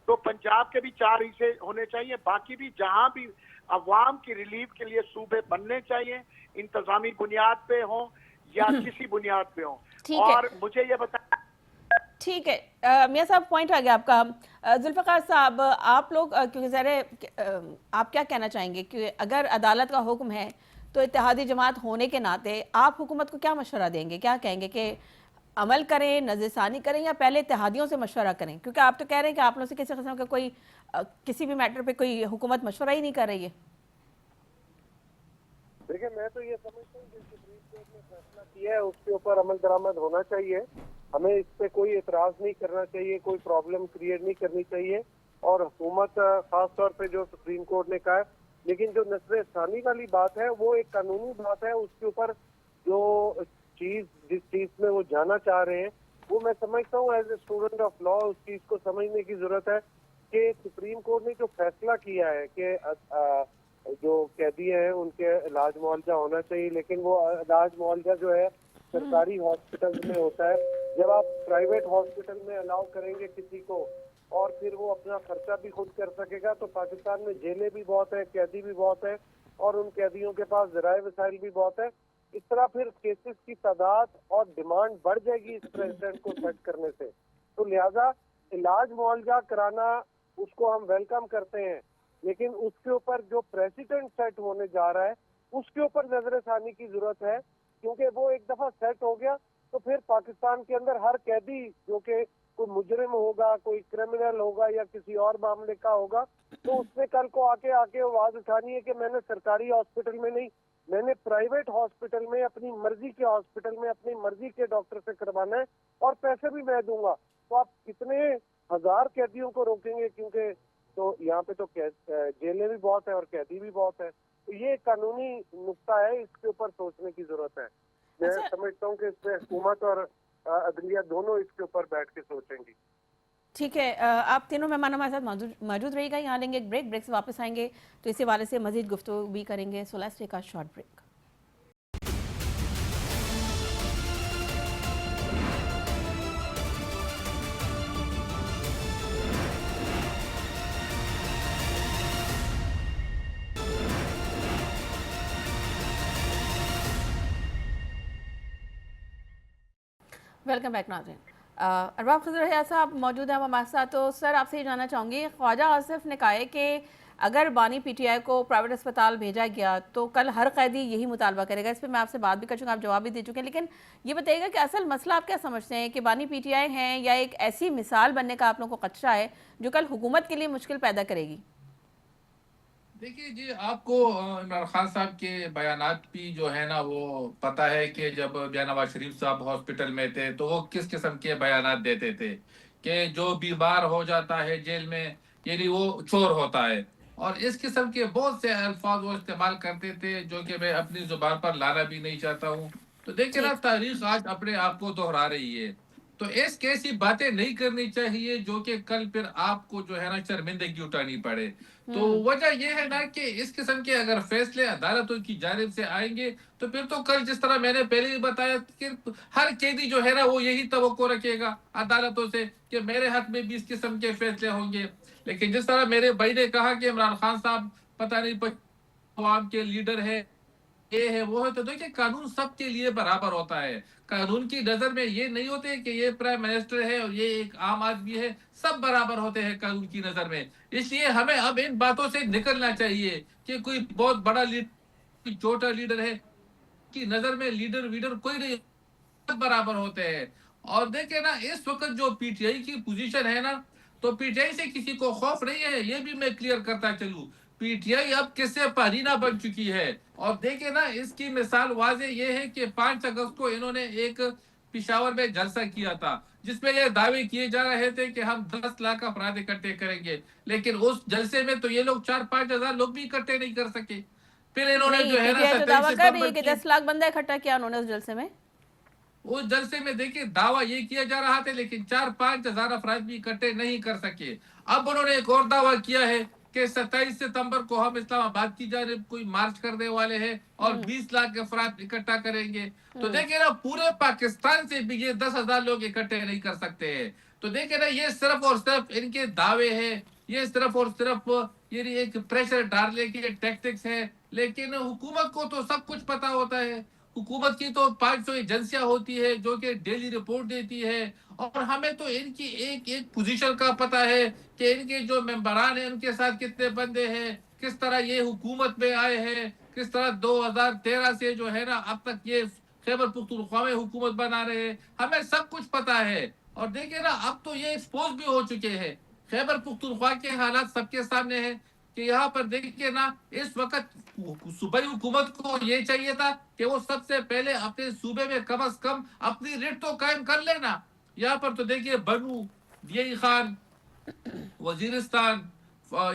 तो पंजाब के भी 4 हिस्से होने चाहिए। बाकी भी जहां भी अवाम की रिलीफ के लिए सूबे बनने चाहिए, इंतजामी बुनियाद पे हो या किसी बुनियाद पे हो। ठीक है। और मुझे ये बताया, ठीक है मियां साहब, पॉइंट आ गया आपका। जुल्फ़िकार साहब, आप लोग क्योंकि ज़ाहिर आप क्या कहना चाहेंगे कि अगर अदालत का हुक्म है तो इत्तेहादी जमात होने के नाते आप हुकूमत को क्या मशवरा देंगे? क्या कहेंगे कि अमल करें, नज़रसानी करें या पहले इत्तेहादियों से मशवरा करें? क्योंकि आप तो कह रहे हैं कि आप लोग से किसी किस्म का कोई किसी भी मैटर पे कोई हुकूमत मशवरा ही नहीं कर रही है। देखिए, मैं तो ये समझता हूँ कि सुप्रीम कोर्ट ने फैसला किया है उसके ऊपर अमल दरामद होना चाहिए। हमें इस पे कोई एतराज नहीं करना चाहिए, कोई प्रॉब्लम क्रिएट नहीं करनी चाहिए। और हुकूमत खास तौर पे जो सुप्रीम कोर्ट ने कहा है, लेकिन जो नज़रसानी वाली बात है वो एक कानूनी बात है। उसके ऊपर जो जिस चीज में वो जाना चाह रहे हैं, वो मैं समझता हूँ as a student of law उस चीज को समझने की जरूरत है कि सुप्रीम कोर्ट ने जो फैसला किया है कि जो कैदी हैं उनके इलाज मुआवजा होना चाहिए, लेकिन वो इलाज मुआवजा जो है सरकारी हॉस्पिटल में होता है। जब आप प्राइवेट हॉस्पिटल में अलाउ करेंगे किसी को और फिर वो अपना खर्चा भी खुद कर सकेगा, तो पाकिस्तान में जेलें भी बहुत है, कैदी भी बहुत है और उन कैदियों के पास ज़राए वसाइल भी बहुत है। इस तरह फिर केसेस की तादाद और डिमांड बढ़ जाएगी इस प्रेसिडेंट को सेट करने से। तो लिहाजा इलाज मुआवजा कराना उसको हम वेलकम करते हैं, लेकिन उसके ऊपर जो प्रेसिडेंट सेट होने जा रहा है उसके ऊपर नजरसानी की जरूरत है, क्योंकि वो एक दफा सेट हो गया तो फिर पाकिस्तान के अंदर हर कैदी जो कि कोई मुजरिम होगा, कोई क्रिमिनल होगा या किसी और मामले का होगा, तो उसने कल को आके आवाज उठानी है कि मैंने सरकारी हॉस्पिटल में नहीं, मैंने प्राइवेट हॉस्पिटल में अपनी मर्जी के हॉस्पिटल में अपनी मर्जी के डॉक्टर से करवाना है और पैसे भी मैं दूंगा। तो आप कितने हजार कैदियों को रोकेंगे, क्योंकि तो यहाँ पे तो जेलें भी बहुत है और कैदी भी बहुत है। तो ये कानूनी नुक्ता है, इसके ऊपर सोचने की जरूरत है। मैं समझता हूँ कि इसमें हुकूमत और अदलिया दोनों इसके ऊपर बैठ के सोचेंगी। ठीक है, आप तीनों मेहमान हमारे साथ मौजूद रहिएगा। यहाँ लेंगे एक ब्रेक से वापस आएंगे तो इसी हवाले से मजीद गुफ्तगू भी करेंगे। So let's take a short break. Welcome back नाज़रीन। अरबाब खज़र हयात साहब मौजूद हैं हमारे साथ। तो सर आपसे ये जानना चाहूँगी, ख्वाजा आसिफ ने कहा है कि अगर बानी पीटीआई को प्राइवेट अस्पताल भेजा गया तो कल हर कैदी यही मुतालबा करेगा। इस पर मैं आपसे बात भी कर चुका, आप जवाब भी दे चुके हैं, लेकिन ये बताइएगा कि असल मसला आप क्या समझते हैं कि बानी पीटीआई हैं या एक ऐसी मिसाल बनने का आप लोगों को खदशा है जो कल हुकूमत के लिए मुश्किल पैदा करेगी? देखिए जी, आपको इमरान खान साहब के बयानात भी जो है ना वो पता है कि जब मियां नवाज शरीफ साहब हॉस्पिटल में थे तो वो किस किस्म के बयानात देते थे कि जो बीमार हो जाता है जेल में यानी वो चोर होता है, और इस किस्म के बहुत से अल्फाज वो इस्तेमाल करते थे जो कि मैं अपनी जुबान पर लाना भी नहीं चाहता हूँ। तो देखिए ना, ठीक। तारीख आज अपने आप को दोहरा रही है। तो ऐसी बातें नहीं करनी चाहिए जो कि कल फिर आपको जो है ना शर्मिंदगी उठानी पड़े। तो वजह यह है ना कि इस किस्म के अगर फैसले अदालतों की जानिब से आएंगे तो फिर तो कल जिस तरह मैंने पहले ही बताया कि हर कैदी जो है ना वो यही तवक्को रखेगा अदालतों से कि मेरे हक में भी इस किस्म के फैसले होंगे। लेकिन जिस तरह मेरे भाई ने कहा कि इमरान खान साहब पता नहीं अवाम के लीडर है, ये है वो है, तो देखिए कानून सबके लिए बराबर होता है। कानून की नजर में ये नहीं होते कि ये प्राइम मिनिस्टर है और ये एक आम आदमी है, सब बराबर होते हैं कानून की नजर में। इसलिए हमें अब इन बातों से निकलना चाहिए कि कोई बहुत बड़ा लीडर छोटा लीडर है की नजर में लीडर वीडर कोई नहीं, सब बराबर होते हैं। और देखिए ना, इस वक्त जो पीटीआई की पोजीशन है ना, तो पीटीआई से किसी को खौफ नहीं है, ये भी मैं क्लियर करता चलूं। पीटीआई अब किससे परीना बन चुकी है। और देखिए ना, इसकी मिसाल वाजे ये है कि 5 अगस्त को इन्होंने एक पिशावर में जलसा किया था जिसमें ये दावे किए जा रहे थे कि हम 10 लाख अफराद इकट्ठे करेंगे, लेकिन उस जलसे में तो ये लोग 4-5 हजार लोग भी इकट्ठे नहीं कर सके। फिर इन्होंने नहीं, जो है ना पीटीआई तो 27 दावा कर रही है सितंबर कि की 10 लाख बंदा इकट्ठा किया उन्होंने उस जलसे में। उस जलसे में देखिए दावा ये किया जा रहा था, लेकिन 4-5 हजार अफराद भी इकट्ठे नहीं कर सके। अब उन्होंने एक और दावा किया है कि 27 सितंबर को हम इस्लामाबाद की जानिब कोई मार्च करने वाले हैं और 20 लाख अफराद इकट्ठा करेंगे। तो देखिए ना, पूरे पाकिस्तान से भी ये 10,000 लोग इकट्ठे नहीं कर सकते हैं। तो देखिए ना, ये सिर्फ और सिर्फ इनके दावे हैं, ये सिर्फ और सिर्फ ये एक प्रेशर डालने की टैक्टिक्स है। लेकिन हुकूमत को तो सब कुछ पता होता है। हुकूमत की तो 500 एजेंसियां होती है जो कि डेली रिपोर्ट देती है, और हमें तो इनकी एक एक पोजीशन का पता है कि इनके जो मेंबरान हैं उनके साथ कितने बंदे हैं, किस तरह ये हुकूमत में आए हैं, किस तरह 2013 से जो है ना अब तक ये खैबर पख्तूनख्वा में हुकूमत बना रहे हैं, हमें सब कुछ पता है। और देखिए ना, अब तो ये एक्सपोज भी हो चुके हैं। खैबर पख्तूनख्वा के हालात सबके सामने है कि यहाँ पर देखिए ना, इस वक्त सूबाई हुकूमत को ये चाहिए था कि वो सबसे पहले अपने सूबे में कम से कम अपनी रिट तो कायम कर लेना। यहाँ पर तो देखिए बनू, ये खान, वजीरिस्तान,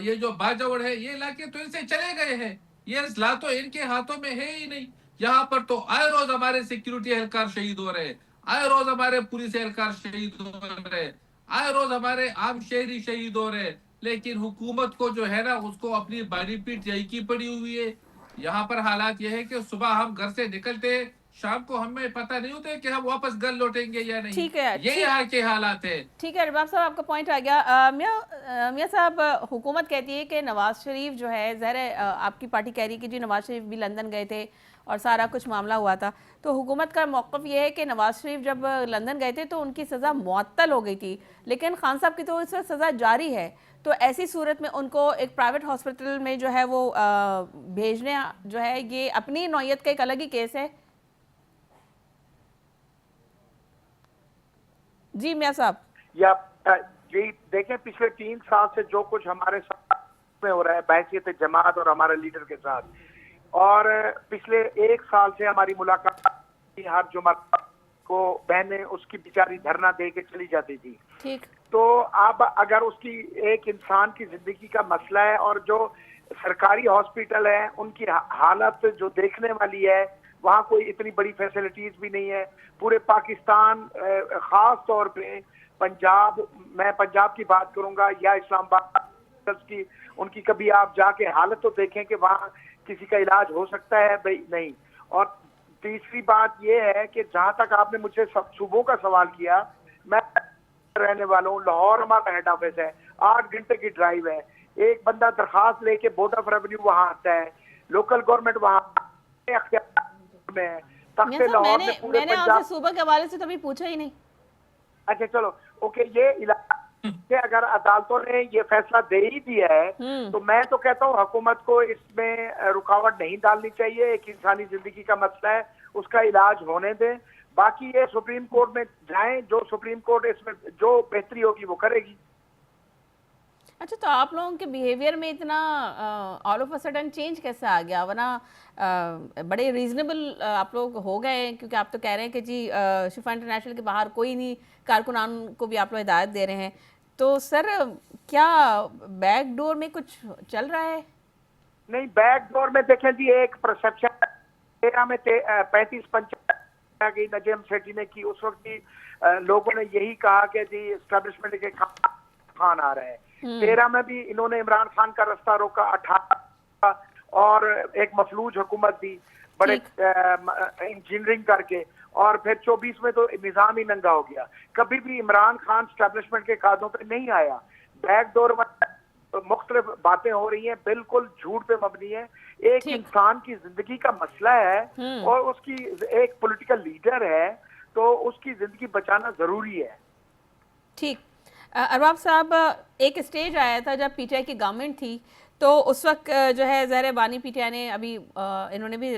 ये जो बाजावड़ है, ये इलाके तो इनसे चले गए हैं। ये ला तो इनके हाथों में है ही नहीं। यहाँ पर तो आए रोज हमारे सिक्योरिटी एहलकार शहीद हो रहे, आए रोज हमारे पुलिस एहलकार शहीद हो रहे, आए रोज हमारे आम शहरी शहीद हो रहे। लेकिन हुकूमत को जो है ना उसको अपनी बारी पीट यही की पड़ी हुई है। यहाँ पर हालात यह है कि सुबह हम घर से निकलते, शाम को हमें पता नहीं होता कि हम वापस घर लौटेंगे या नहीं। ठीक है, ये यहाँ के हालात है। ठीक है अरबाब साहब, आपका पॉइंट आ गया। मियां साहब, हुकूमत कहती है कि नवाज शरीफ जो है, ज़ाहिर है आपकी पार्टी कह रही है कि जी नवाज शरीफ भी लंदन गए थे और सारा कुछ मामला हुआ था। तो हुकूमत का मौक़िफ़ ये है कि नवाज शरीफ जब लंदन गए थे तो उनकी सज़ा मुअत्तल हो गई थी, लेकिन खान साहब की तो इस वक्त सज़ा जारी है। तो ऐसी सूरत में उनको एक प्राइवेट हॉस्पिटल में जो है वो भेजने जो है ये अपनी नौयत का एक अलग ही केस है। जी मियाँ साहब। या जी देखें, पिछले 3 साल से जो कुछ हमारे साथ में हो रहा है बहसीत जमात और हमारे लीडर के साथ, और पिछले 1 साल से हमारी मुलाकात हर जुमा को बहनें उसकी बेचारी धरना दे के चली जाती थी। ठीक। तो अब अगर उसकी एक इंसान की जिंदगी का मसला है और जो सरकारी हॉस्पिटल है उनकी हालत जो देखने वाली है, वहाँ कोई इतनी बड़ी फैसिलिटीज भी नहीं है। पूरे पाकिस्तान, खास तौर पे पंजाब, मैं पंजाब की बात करूंगा या इस्लामाबाद की, उनकी कभी आप जाके हालत तो देखें कि वहाँ किसी का इलाज हो सकता है भाई? नहीं। और तीसरी बात यह है कि जहां तक आपने मुझसे सुबह का सवाल किया, मैं रहने वाला हूँ, लाहौर हमारा हेड ऑफिस है, 8 घंटे की ड्राइव है। एक बंदा दरखास्त लेके बोर्ड ऑफ रेवेन्यू वहां आता है, लोकल गवर्नमेंट वहां में है, तख्ते लाहौर में पूरे मैंने आपसे सुबह के हवाले से तो अभी पूछा ही नहीं। अच्छा चलो ओके, ये इलाके अगर अदालतों ने ये फैसला दे ही दिया है तो मैं तो कहता हूँ हुकूमत को इसमें रुकावट नहीं डालनी चाहिए। एक इंसानी जिंदगी का मसला है, उसका इलाज होने दें। बाकी ये सुप्रीम कोर्ट में जाएं, जो सुप्रीम कोर्ट इसमें जो बेहतरी होगी वो करेगी। अच्छा, तो आप लोगों के बिहेवियर में इतना all of a sudden change कैसे आ गया? वरना बड़े रीजनेबल आप लोग हो गए, क्योंकि आप तो कह रहे हैं कि जी शिफा इंटरनेशनल के बाहर कोई नहीं, कारकुनान को भी आप लोग हिदायत दे रहे हैं। तो सर क्या बैक डोर में कुछ चल रहा है? नहीं, बैक डोर में देखें जी, एक परसेप्शन 13 में 35-50 की नजम सेठी ने की, उस वक्त भी लोगों ने यही कहा कि जी एस्टेब्लिशमेंट के खान आ रहे हैं। 13 में भी इन्होंने इमरान खान का रास्ता रोका, 18 और एक मफलूज हुकूमत दी बड़े इंजीनियरिंग करके, और फिर 24 में तो निजाम ही नंगा हो गया। कभी भी इमरान खान एस्टेब्लिशमेंट के कादों पे नहीं आया। बैकडोर में मुख्तलिफ बातें हो रही हैं, बिल्कुल झूठ पे मबनी है। एक इंसान की जिंदगी का मसला है और उसकी एक पॉलिटिकल लीडर है, तो उसकी जिंदगी बचाना जरूरी है। ठीक। अरबाब साहब, एक स्टेज आया था जब पीटीआई की गवर्नमेंट थी, तो उस वक्त जो है ज़हर बानी पीटीआई ने अभी इन्होंने भी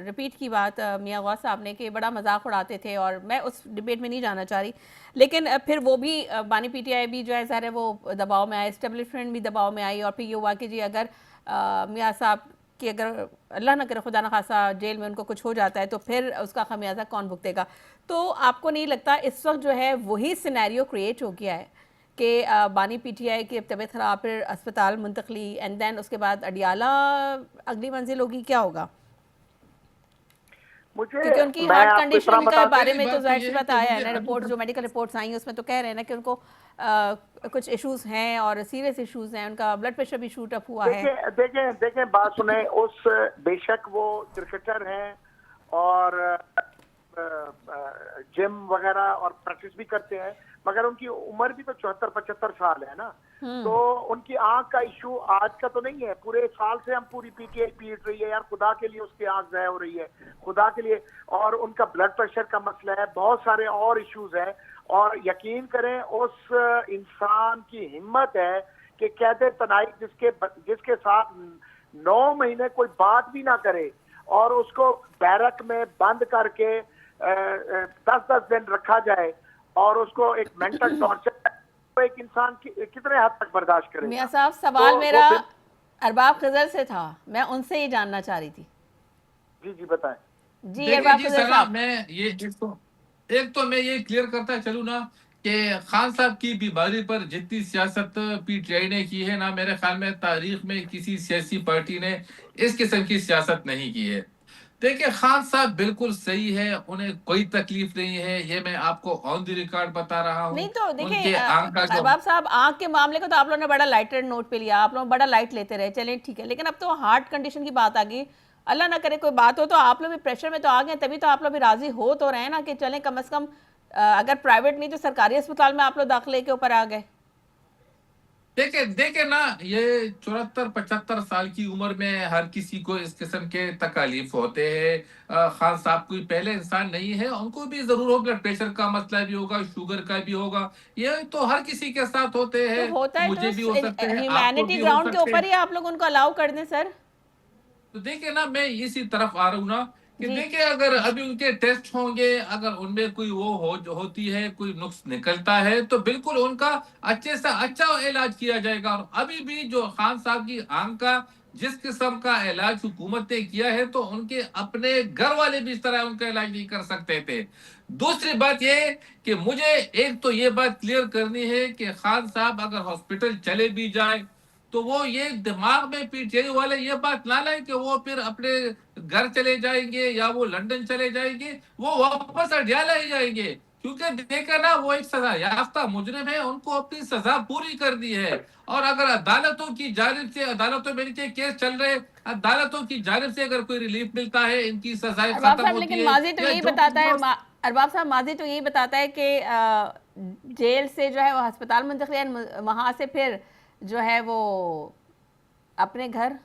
रिपीट की बात मियां गौस साहब ने कि बड़ा मजाक उड़ाते थे, और मैं उस डिबेट में नहीं जाना चाह रही, लेकिन फिर वो भी बानी पीटीआई भी जो है ज़हर वो दबाव में आए, एस्टेब्लिशमेंट भी दबाव में आई, और फिर ये हुआ कि जी अगर मियां साहब कि अगर अल्लाह ना करे खुदा न खासा जेल में उनको कुछ हो जाता है तो फिर उसका खमियाजा कौन भुगतेगा। तो आपको नहीं लगता इस वक्त जो है वही सिनेरियो क्रिएट हो गया है कि बानी पीटीआई की तबीयत ख़राब, फिर अस्पताल मुंतकली, एंड देन उसके बाद अडियाला अगली मंजिल होगी? क्या होगा? क्योंकि उनकी हार्ट कंडीशन के बारे में तो जाहिर सी बात आया है ना, रिपोर्ट जो मेडिकल रिपोर्ट्स आई हैं उसमें तो कह रहे हैं ना कि उनको कुछ इश्यूज हैं और सीरियस इश्यूज हैं, उनका ब्लड प्रेशर भी शूट अप हुआ है। देखें बात सुने, उस बेशक वो क्रिकेटर हैं और जिम वगैरह और प्रैक्टिस भी करते हैं, मगर उनकी उम्र भी तो 74-75 साल है ना। तो उनकी आंख का इशू आज का तो नहीं है, पूरे साल से हम पूरी पीटीआई पीट रही है यार, खुदा के लिए उसकी आंख ज़ाया हो रही है, खुदा के लिए। और उनका ब्लड प्रेशर का मसला है, बहुत सारे और इश्यूज हैं। और यकीन करें उस इंसान की हिम्मत है कि कहते तनाई जिसके साथ 9 महीने कोई बात भी ना करे और उसको बैरक में बंद करके 10-10 दिन रखा जाए और उसको एक मेंटल टॉर्चर, तो एक इंसान कितने हद तक बर्दाश्त करे। मियां साहब, सवाल मेरा अरबाब खिजर से था, मैं उनसे ही जानना चाह रही थी। जी बताएं। जी अरबाब खिजर साहब, मैं ये एक तो मैं ये क्लियर करता चलूं ना कि खान साहब की बीमारी पर जितनी सियासत पीटीआई ने की है ना, मेरे ख्याल में तारीख में किसी सियासी पार्टी ने इस किस्म की सियासत नहीं की है। देखिए, खान साहब बिल्कुल सही है, उन्हें कोई तकलीफ नहीं है, ये मैं आपको ऑन द रिकॉर्ड बता रहा हूँ। नहीं तो देखिए अरबाब साहब, आंख के मामले को तो आप लोगों ने बड़ा लाइटर नोट पे लिया, आप लोग बड़ा लाइट लेते रहे, चलें ठीक है, लेकिन अब तो हार्ट कंडीशन की बात आ गई। अल्लाह ना करे कोई बात हो तो आप लोग भी प्रेशर में तो आ गए, तभी तो आप लोग भी राजी हो तो रहे ना कि चलें कम से कम अगर प्राइवेट नहीं तो सरकारी अस्पताल में आप लोग दाखिले के ऊपर आ गए। देखे देखे ना, ये 74-75 साल की उम्र में हर किसी को इस किस्म के तकालीफ होते हैं। खान साहब कोई पहले इंसान नहीं है, उनको भी जरूर हो, ब्लड प्रेशर का मसला भी होगा, शुगर का भी होगा। ये तो हर किसी के साथ होते तो हैं। होता है तो मुझे भी हो सकते हैं, आपको ह्यूमैनिटी भी हो ग्राउंड के सकते ऊपर हैं। ही आप लोग उनको अलाउ कर दें सर। तो देखिए ना, मैं इसी तरफ आ रहा हूँ ना, कि जी। देखिए अगर अभी उनके टेस्ट होंगे, अगर उनमें कोई वो जो होती है, कोई नुक्स निकलता है, तो बिल्कुल उनका अच्छे से अच्छा इलाज किया जाएगा। और अभी भी जो खान साहब की आंख का जिस किस्म का इलाज हुकूमत ने किया है, तो उनके अपने घर वाले भी इस तरह उनका इलाज नहीं कर सकते थे। दूसरी बात ये कि मुझे एक तो ये बात क्लियर करनी है कि खान साहब अगर हॉस्पिटल चले भी जाए, तो वो ये दिमाग में पीटीआई वाले ये बात ना लाए कि वो फिर अपने घर चले जाएंगे या वो लंदन चले जाएंगे, वो वापस अडियाला ही जाएंगे। क्योंकि देखा ना, वो एक सजा याफ्ता मुजरिम है, उनको अपनी सजा पूरी कर दी है। और अगर अदालतों की जानिब से, अदालतों में इनके केस चल रहे, अदालतों की जानिब से अगर कोई रिलीफ मिलता है, इनकी सजाएं अरबाब खत्म साहब, होती लेकिन है, माजी तो या यही जो बताता है अरबाब साहब, माजी तो यही बताता है कि जेल से जो है वो अस्पताल मुंतकिल, वहां से फिर जो है वो अपने घर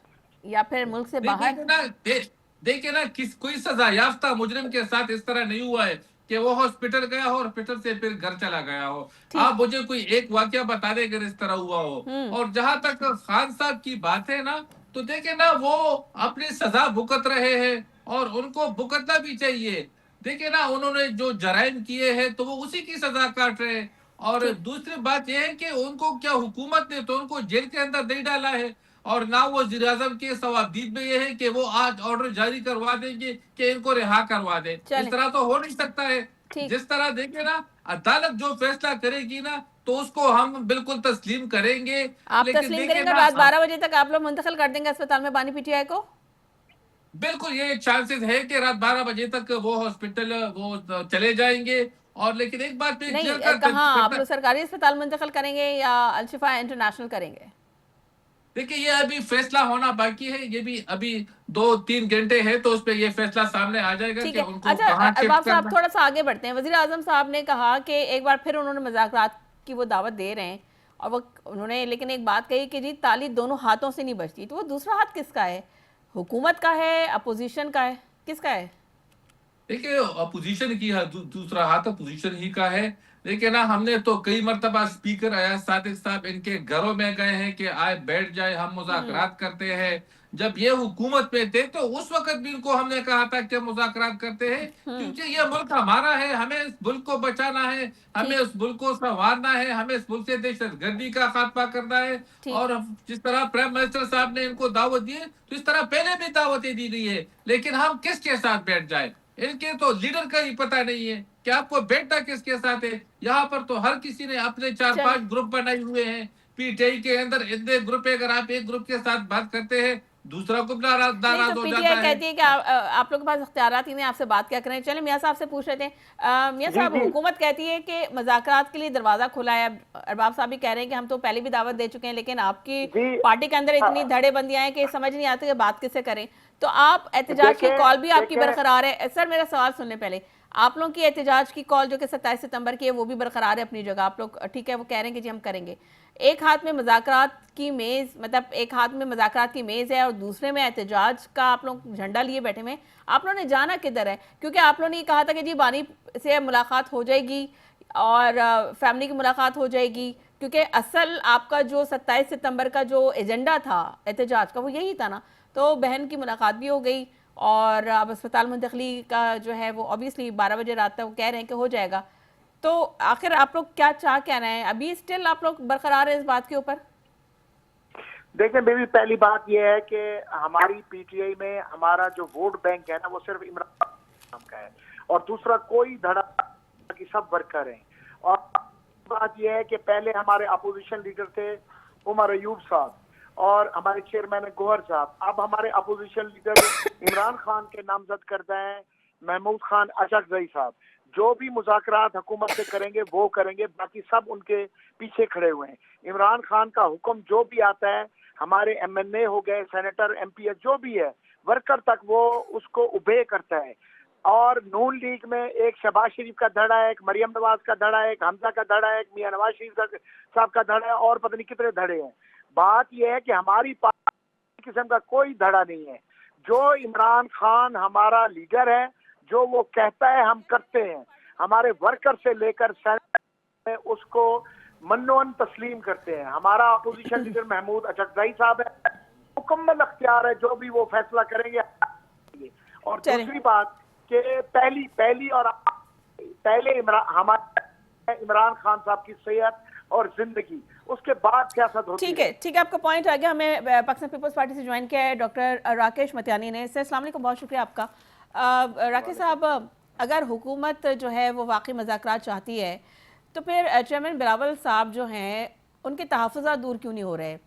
या फिर मुल्क से बाहर। देखिए ना, देखिए ना, किस कोई सजा याफ्ता मुजरिम के साथ इस तरह नहीं हुआ है कि वो हॉस्पिटल गया हो, हॉस्पिटल से फिर घर चला गया हो। ठीक। आप मुझे कोई एक वाकया बता दें अगर इस तरह हुआ हो। और जहां तक खान साहब की बात है ना, तो देखिए ना, वो अपनी सजा भुगत रहे हैं और उनको भुगतना भी चाहिए। देखिए ना, उन्होंने जो जराइम किए हैं, तो वो उसी की सजा काट रहे हैं। और ठीक। दूसरी बात यह है कि उनको क्या हुकूमत ने तो उनको जेल के अंदर नहीं डाला है, और ना वो वज़ीर-ए-आज़म के सवाबदीद में ये है कि वो आज ऑर्डर जारी करवा देंगे कि इनको रिहा करवा दें। इस चलें। तरह तो हो नहीं सकता है। ठीक। जिस तरह देखिए ना, अदालत जो फैसला करेगी ना, तो उसको हम बिल्कुल तस्लीम करेंगे। आप लेकिन तस्लीम देखिए करेंगे और ना, रात 12 बजे तक आप लोग मुंतकिल कर देंगे अस्पताल में बानी पीटीआई को? बिल्कुल ये चांसेस है कि रात 12 बजे तक वो हॉस्पिटल वो चले जाएंगे। और लेकिन एक बात मैं नहीं, क्लियर कर कहाँ आप करना, लोग सरकारी अस्पताल मुंतकिल करेंगे या अल-शिफा इंटरनेशनल करेंगे? देखिए ये अभी फैसला होना बाकी है। ये भी अभी 2-3 घंटे है, तो उस पे ये फैसला सामने आ जाएगा ठीक कि है। उनको अच्छा, कहाँ अरबाब शिफ्ट साहब करना है। थोड़ा सा आगे बढ़ते हैं। वज़ीर आज़म साहब ने कहा कि एक बार फिर उन्होंने मुज़ाकरात की वो दावत दे रहे हैं, और वो उन्होंने लेकिन एक बात कही कि जी ताली दोनों हाथों से नहीं बजती। तो वो दूसरा हाथ किसका है? हुकूमत का है, अपोजिशन का है, किसका है? देखिए अपोजिशन की दूसरा हाथ अपोजिशन ही का है। देखिए ना, हमने तो कई मर्तबा स्पीकर अयाज सादिक साहब इनके घरों में गए हैं कि आए बैठ जाए, हम मुज़ाकरात करते हैं। जब ये हुकूमत में थे, तो उस वक्त भी इनको हमने कहा था कि मुज़ाकरात करते हैं, क्योंकि ये मुल्क हमारा है, हमें इस मुल्क को बचाना है, हमें ठीक। उस मुल्क को संवारना है, हमें इस मुल्क से दहशतगर्दी का खात्मा करना है। ठीक। और जिस तरह प्राइम मिनिस्टर साहब ने इनको दावत दी है, तो इस तरह पहले भी दावतें दी गई है। लेकिन हम किसके साथ बैठ जाए, इनके तो लीडर का ही पता नहीं है कि आपको बैठना किसके साथ है। यहाँ पर तो हर किसी ने अपने चलें। 4-5 ग्रुप बनाए हुए हैं। पीटीआई के अंदर इतने ग्रुप है, अगर आप एक ग्रुप के साथ बात करते हैं, दूसरा ग्रुप नाराज नहीं, तो नाराज हो पीटीआई जाता है। कहती है कि आप लोग के पास इख्तियारात ही नहीं, आपसे बात क्या करें। चलें, मियाँ साहब से पूछ रहे थे। मियाँ जी साहब, जी हुकूमत कहती है कि मुज़ाकरात के लिए दरवाज़ा खुला है। अरबाब साहब भी कह रहे हैं कि हम तो पहले भी दावत दे चुके हैं, लेकिन आपकी जी पार्टी के अंदर इतनी हाँ, धड़ेबंदियां हैं कि समझ नहीं आती कि बात किससे करें। तो आप एहतजाज की देखें कॉल भी आपकी देखें बरकरार है। सर, मेरा सवाल सुनने पहले, आप लोगों की एहतजाज की कॉल जो कि 27 सितंबर की है, वो भी बरकरार है अपनी जगह। आप लोग ठीक है, वो कह रहे हैं कि जी हम करेंगे। एक हाथ में मुज़ाकरात की मेज़, मतलब एक हाथ में मुज़ाकरात की मेज़ है और दूसरे में एहतजाज का आप लोग झंडा लिए बैठे हुए हैं। आप लोगों ने जाना किधर है? क्योंकि आप लोगों ने ये कहा था कि जी बानी से मुलाकात हो जाएगी और फैमिली की मुलाकात हो जाएगी, क्योंकि असल आपका जो 27 सितंबर का जो एजेंडा था एहतजाज का, वो यही था ना। तो बहन की मुलाकात भी हो गई और अब अस्पताल मुंतकली का जो है वो ऑब्वियसली 12 बजे रात तक वो कह रहे हैं कि हो जाएगा। तो आखिर आप लोग क्या चाह क्या रहे हैं? अभी स्टिल आप लोग बरकरार है इस बात के ऊपर? देखिए बेबी, पहली बात यह है कि हमारी पीटीआई में हमारा जो वोट बैंक है ना, वो सिर्फ इमरान खान का है, और दूसरा कोई धड़ा की सब वर्कर हैं। और बात यह है कि पहले हमारे अपोजिशन लीडर थे उमर अयूब साहब और हमारे चेयरमैन गौहर साहब। अब हमारे अपोजिशन लीडर इमरान खान के नामजद करता है महमूद खान अचकजई साहब। जो भी मुज़ाकरात हुकूमत से करेंगे वो करेंगे, बाकी सब उनके पीछे खड़े हुए हैं। इमरान खान का हुक्म जो भी आता है, हमारे एमएनए हो गए, सेनेटर, एमपीएस जो भी है, वर्कर तक वो उसको उबे करता है। और नून लीग में एक शहबाज शरीफ का धड़ा है, एक मरियम नवाज का धड़ा है, एक हमजा का धड़ा है, एक मियां नवाज शरीफ साहब का धड़ा है, और पता नहीं कितने धड़े हैं। बात यह है कि हमारी पार्टी किस्म का कोई धड़ा नहीं है। जो इमरान खान हमारा लीडर है, जो वो कहता है हम करते हैं। हमारे वर्कर से लेकर सेनेटर में उसको मनोन तस्लीम करते हैं। हमारा अपोजिशन लीडर महमूद अचकजई साहब है, मुकम्मल अख्तियार है, जो भी वो फैसला करेंगे। और दूसरी बात कि पहले इमरान खान साहब की सेहत और जिंदगी, उसके बाद सियासत होती है। ठीक है, आपका पॉइंट आ गया। हमें पाकिस्तान पीपल्स पार्टी से ज्वाइन किया है डॉक्टर राकेश मतियानी ने। सर अस्सलाम वालेकुम, बहुत शुक्रिया आपका। राकेश साहब, अगर हुकूमत जो है वो वाकई मज़ाकरात चाहती है तो फिर चेयरमैन बिलावल साहब जो हैं उनके तहफ़्फ़ुज़ात दूर क्यों नहीं हो रहे?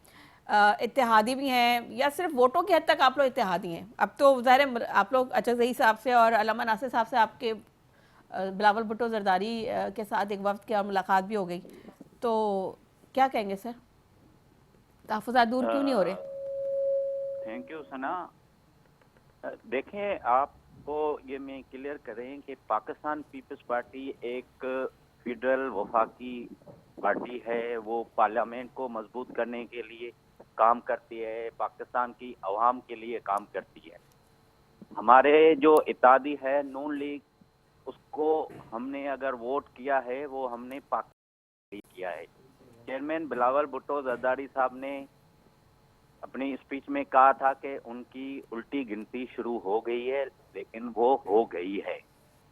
इत्तेहादी भी हैं या सिर्फ वोटों की हद तक आप लोग इत्तेहादी हैं? अब तो ज़ाहिर आप लोग अचकज़ई साहब से और अल्लामा नासिर साहब से आपके बिलावल भुट्टो जरदारी के साथ एक वक्त की मुलाकात भी हो गई, तो क्या कहेंगे सर, तहफ़्फ़ुज़ात दूर क्यों नहीं हो रहे? थैंक यू सना। देखें, आपको ये मैं क्लियर करें कि पाकिस्तान पीपल्स पार्टी एक फेडरल वफाकी पार्टी है। वो पार्लियामेंट को मजबूत करने के लिए काम करती है, पाकिस्तान की अवाम के लिए काम करती है। हमारे जो इत्तेहादी है नून लीग, उसको हमने अगर वोट किया है वो हमने पाकिस्तान के लिए किया है। चेयरमैन बिलावल भुट्टो जरदारी साहब ने अपनी स्पीच में कहा था कि उनकी उल्टी गिनती शुरू हो गई है, लेकिन वो हो गई है।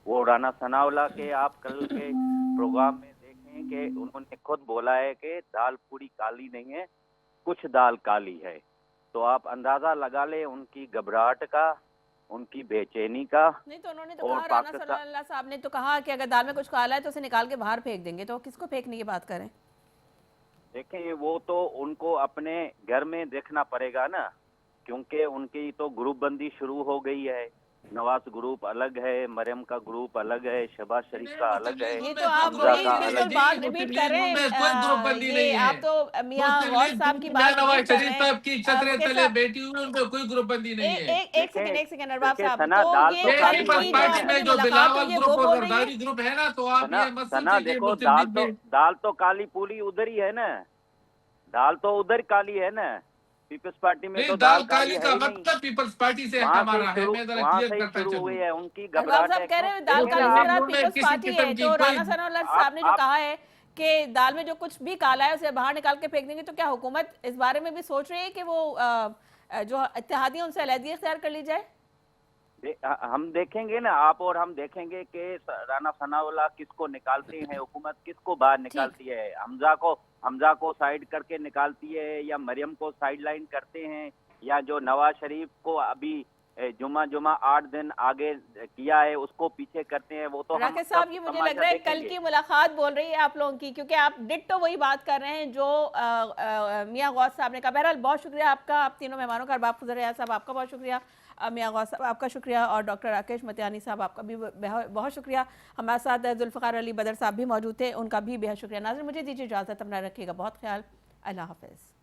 वो राना सनाउल्लाह के आप कल के प्रोग्राम में देखें कि उन्होंने खुद बोला है कि दाल पूरी काली नहीं है, कुछ दाल काली है। तो आप अंदाजा लगा ले उनकी घबराहट का, उनकी बेचैनी का। नहीं तो उन्होंने तो कहा, राना सनाउल्लाह साहब ने तो कहा कि अगर दाल में कुछ काला है तो उसे निकाल के बाहर फेंक देंगे। तो किसको फेंकने की बात करें? देखें, वो तो उनको अपने घर में देखना पड़ेगा ना, क्योंकि उनकी तो ग्रुप बंदी शुरू हो गई है। नवाज ग्रुप अलग है, मरियम का ग्रुप अलग है, शहबाज शरीफ का अलग है। ये तो आप वही बिल्कुल बात रिपीट कर रहे हैं। कोई ग्रुप बंदी नहीं है। आप तो मियां गौस साहब की बात नवाज रिपीट कर रहे शरीफ हैं। साहब की छतरे तले बैठी हुई, उनको कोई ग्रुप बंदी नहीं है। एक सेकंड अरबाब साहब, सना, तो दाल ये तो काली कल की जो पार्टी में आपकी जो मुलाकात बिलावल हुई है ग्रुप वो और बोल रही है। जरदारी ग्रुप है ना, तो आप ये मत सना सोचिए कि देखो, मुस्लिम लीग में दाल तो काली पूरी उधर ही है ना, दाल तो उधर काली है ना। पीपल्स पार्टी में नहीं, तो दाल काली काली है का ही नहीं। मतलब पीपल्स पार्टी से वहाँ हमारा है। शुरू मैं जरा वहाँ क्लियर से ही करता शुरू चलूं। हुई है उनकी अरबाब घबराहट। साहब कह रहे हैं दाल वो काली नून से लीग में पीपल्स किसी पार्टी किस्म है, की तो कोई राना सनाउल्लाह साहब ने जो कहा है कि दाल में जो कुछ भी काला है उसे बाहर निकाल के फेंक देंगे, तो क्या हुकूमत इस बारे में भी सोच रही है कि वो जो इत्तेहादी उनसे अलहदगी इख्तियार कर ली जाए? हम देखेंगे ना, आप और हम देखेंगे कि राना सनाउल्लाह किसको निकालती है, हुकूमत किसको बाहर निकालती है। हमजा को साइड करके निकालती है, या मरियम को साइड लाइन करते हैं, या जो नवाज शरीफ को अभी जुमा 8 दिन आगे किया है उसको पीछे करते हैं। वो तो राकेश साहब, ये मुझे लग रहा है कल की मुलाकात बोल रही है आप लोगों की, क्योंकि आप डिट्टो वही बात कर रहे हैं जो मियां गौस साहब ने कहा। बहरहाल बहुत शुक्रिया आपका, आप तीनों मेहमानों का। अरबाब खुजर साहब आपका बहुत शुक्रिया, मियां गौस साहब आपका शुक्रिया, और डॉक्टर राकेश मतियानी साहब आपका भी बहुत शुक्रिया। हमारे साथ जुल्फ़िकार अली बदर साहब भी मौजूद थे, उनका भी बेहद शुक्रिया। नाज़रीन, मुझे दीजिए इजाज़त, अपना रखिएगा बहुत ख्याल। अल्लाह हाफ़िज़।